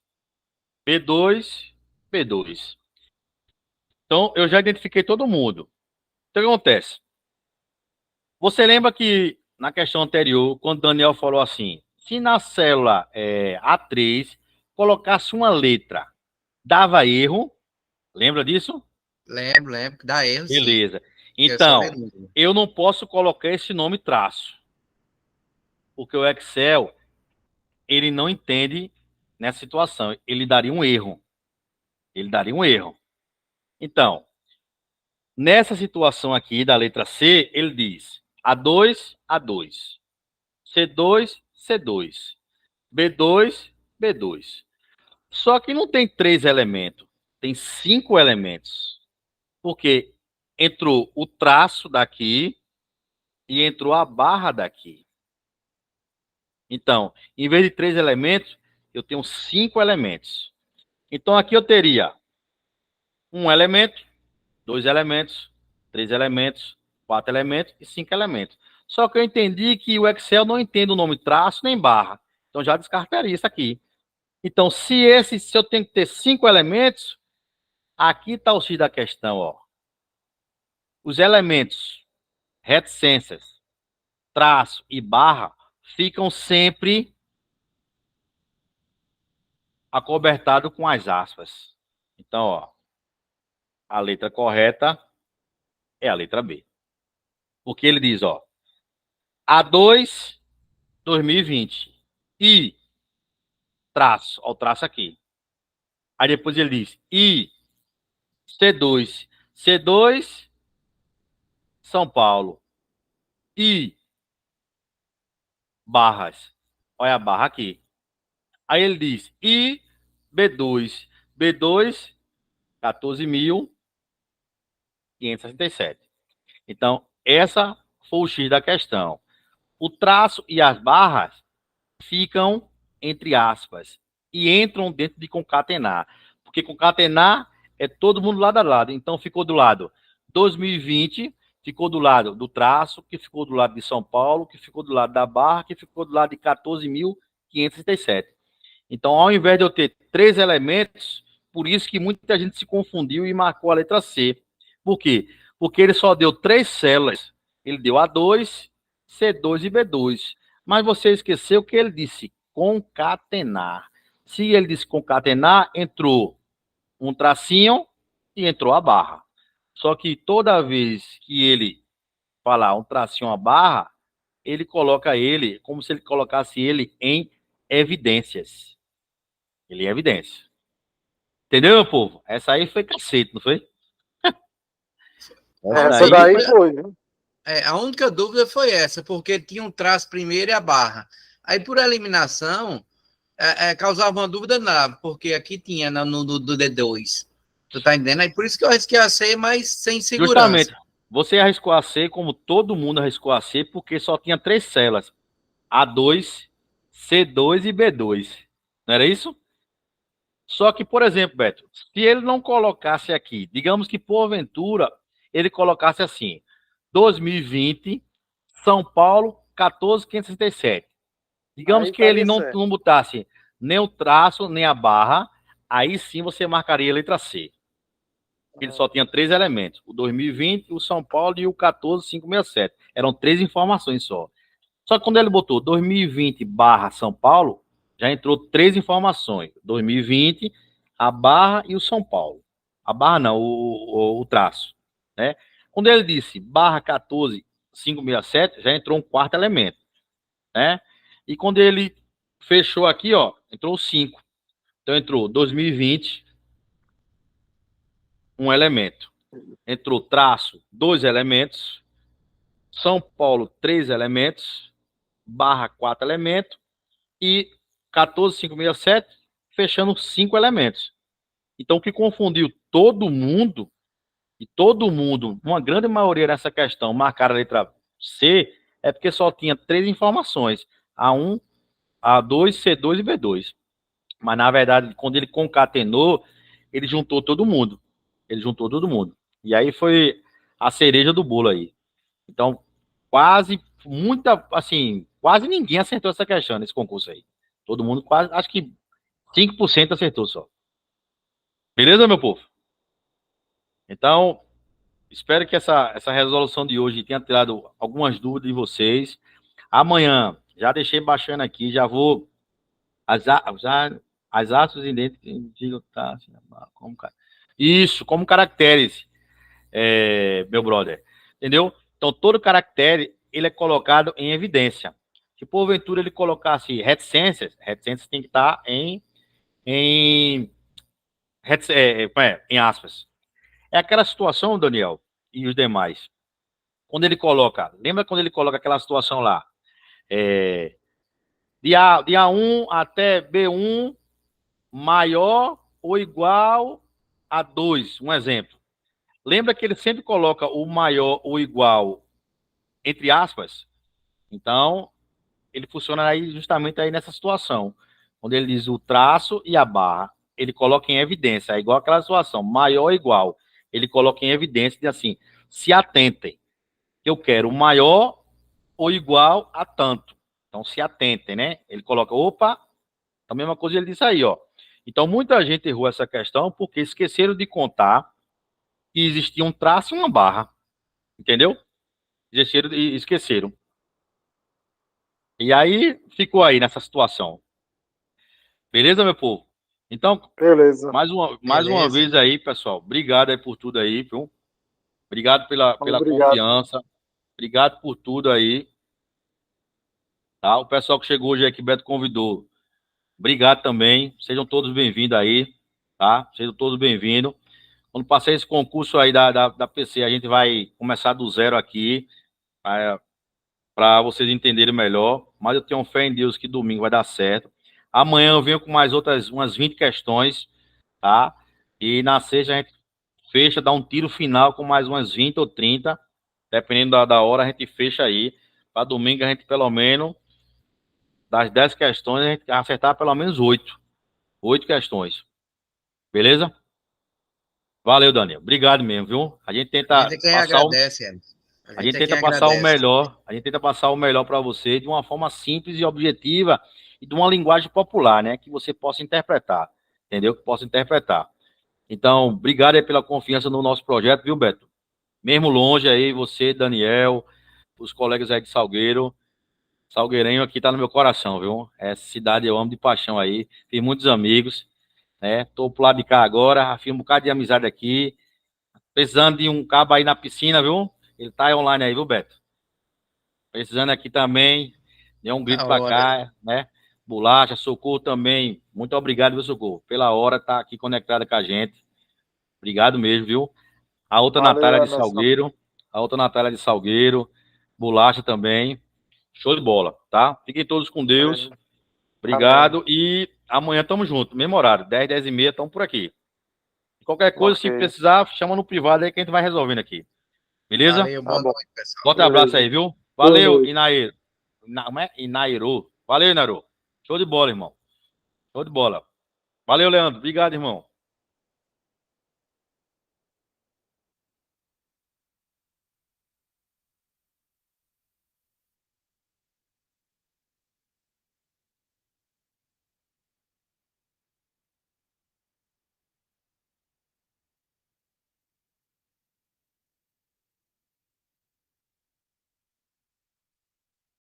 B2, B2. Então, eu já identifiquei todo mundo. Então, o que acontece? Você lembra que na questão anterior, quando o Daniel falou assim, se na célula A3 colocasse uma letra, dava erro? Lembra disso? Lembro, que dá erro, sim. Beleza. Que é só Então, redúndio. eu não posso colocar esse nome traço, porque o Excel, ele não entende nessa situação. Ele daria um erro. Ele daria um erro. Então, nessa situação aqui da letra C, ele diz A2, A2. C2, C2. B2, B2. Só que não tem 3 elementos, tem 5 elementos. Porque entrou o traço daqui e entrou a barra daqui. Então, em vez de 3 elementos, eu tenho 5 elementos. Então, aqui eu teria 1 elemento, 2 elementos, 3 elementos, 4 elementos e 5 elementos. Só que eu entendi que o Excel não entende o nome traço nem barra. Então, já descartaria isso aqui. Então, se eu tenho que ter 5 elementos, aqui está o X da questão, ó. Os elementos reticências, traço e barra ficam sempre acobertados com as aspas. Então, ó, a letra correta é a letra B. Porque ele diz, ó, A2, 2020 e traço, ó, o traço aqui. Aí depois ele diz I, C2, C2, São Paulo. I, barras. Olha a barra aqui. Aí ele diz I, B2, B2, 14.567. Então, essa foi o X da questão. O traço e as barras ficam entre aspas e entram dentro de concatenar. Porque concatenar é todo mundo lado a lado. Então, ficou do lado 2020, ficou do lado do traço, que ficou do lado de São Paulo, que ficou do lado da barra, que ficou do lado de 14.567. Então, ao invés de eu ter 3 elementos, por isso que muita gente se confundiu e marcou a letra C. Por quê? Porque ele só deu 3 células. Ele deu A2, C2 e B2. Mas você esqueceu que ele disse concatenar. Se ele disse concatenar, entrou um tracinho e entrou a barra. Só que toda vez que ele falar um tracinho a barra, ele coloca ele como se ele colocasse ele em evidências. Ele é evidência. Entendeu, meu povo? Essa aí foi cacete, não foi? Essa daí foi, viu? A única dúvida foi essa, porque tinha um traço primeiro e a barra. Aí, por eliminação, causava uma dúvida nada, porque aqui tinha no do D2. Tu tá entendendo? Aí por isso que eu risquei a C, mas sem segurança. Justamente. Você arriscou a C como todo mundo arriscou a C, porque só tinha 3 células. A2, C2 e B2. Não era isso? Só que, por exemplo, Beto, se ele não colocasse aqui, digamos que porventura ele colocasse assim, 2020, São Paulo, 14.567. Digamos Aí que ele estaria certo. não botasse nem o traço, nem a barra, aí sim você marcaria a letra C. Ele só tinha 3 elementos, o 2020, o São Paulo e o 14.567. Eram 3 informações só. Só que quando ele botou 2020 barra São Paulo, já entrou 3 informações. 2020, a barra e o São Paulo. A barra não, o traço. Né? Quando ele disse barra 14.567, já entrou um 4º elemento. Né? E quando ele fechou aqui, ó, entrou 5. Então entrou 2020, um elemento. Entrou traço, 2 elementos. São Paulo, 3 elementos. Barra, 4 elementos. E 14.567, fechando 5 elementos. Então, o que confundiu todo mundo, e todo mundo, uma grande maioria nessa questão, marcar a letra C, é porque só tinha 3 informações. A1, A2, C2 e B2. Mas, na verdade, quando ele concatenou, ele juntou todo mundo. Ele juntou todo mundo. E aí foi a cereja do bolo aí. Então, quase ninguém acertou essa questão nesse concurso aí. Todo mundo quase, acho que 5% acertou só. Beleza, meu povo? Então, espero que essa resolução de hoje tenha tirado algumas dúvidas de vocês. Amanhã, já deixei baixando aqui, já vou... As aspas idênticas... Tá, isso, como caracteres, meu brother. Entendeu? Então, todo caractere, ele é colocado em evidência. Se porventura ele colocasse reticências tem que estar em aspas. É aquela situação, Daniel, e os demais. Quando ele coloca, lembra quando ele coloca aquela situação lá? De A1 até B1 maior ou igual a 2, um exemplo. Lembra que ele sempre coloca o maior ou igual entre aspas? Então, ele funciona aí justamente aí nessa situação. Quando ele diz o traço e a barra, ele coloca em evidência, é igual aquela situação, maior ou igual. Ele coloca em evidência e diz assim, se atentem, eu quero maior ou igual a tanto. Então, se atentem, né? Ele coloca, opa, a mesma coisa ele disse aí, ó. Então, muita gente errou essa questão porque esqueceram de contar que existia um traço e uma barra. Entendeu? Esqueceram. E aí, ficou aí nessa situação. Beleza, meu povo? Então, Beleza. mais uma vez aí, pessoal, obrigado aí por tudo aí, viu? Obrigado pela confiança. Obrigado por tudo aí. Tá? O pessoal que chegou hoje aí, que Beto convidou, obrigado também. Sejam todos bem-vindos aí, tá? Sejam todos bem-vindos. Quando passar esse concurso aí da PC, a gente vai começar do zero aqui, para vocês entenderem melhor. Mas eu tenho fé em Deus que domingo vai dar certo. Amanhã eu venho com mais umas 20 questões, tá? E na sexta a gente fecha, dá um tiro final com mais umas 20 ou 30, dependendo da hora, a gente fecha aí. Para domingo a gente, pelo menos, das 10 questões, a gente acertar pelo menos 8. 8 questões. Beleza? Valeu, Daniel. Obrigado mesmo, viu? A gente tenta a gente tenta passar o melhor. A gente tenta passar o melhor para você de uma forma simples e objetiva e de uma linguagem popular, né? Que você possa interpretar. Entendeu? Que possa interpretar. Então, obrigado aí pela confiança no nosso projeto, viu, Beto? Mesmo longe aí, você, Daniel, os colegas aí de Salgueiro. Salgueirenho aqui tá no meu coração, viu? Essa cidade eu amo de paixão aí. Tem muitos amigos, né? Tô pro lado de cá agora, afirmo um bocado de amizade aqui. Precisando de um cabo aí na piscina, viu? Ele tá online aí, viu, Beto? Precisando aqui também. Dê um grito Na pra hora. cá, né? Bolacha, Socorro também. Muito obrigado, viu, Socorro? Pela hora tá aqui conectada com a gente. Obrigado mesmo, viu? A outra Valeu, Natália de Emerson. Salgueiro. A outra Natália de Salgueiro. Bolacha também. Show de bola, tá? Fiquem todos com Deus. Obrigado. E amanhã tamo junto, mesmo horário. 10, 10 e meia, estamos por aqui. Qualquer coisa, se Ok. precisar, chama no privado aí que a gente vai resolvendo aqui. Beleza? Valeu, boa Tá bom. noite, pessoal. Forte abraço aí, viu? Valeu, noite. Inairo. Como é? Inairu. Valeu, Inairo. Show de bola, irmão. Show de bola. Valeu, Leandro. Obrigado, irmão.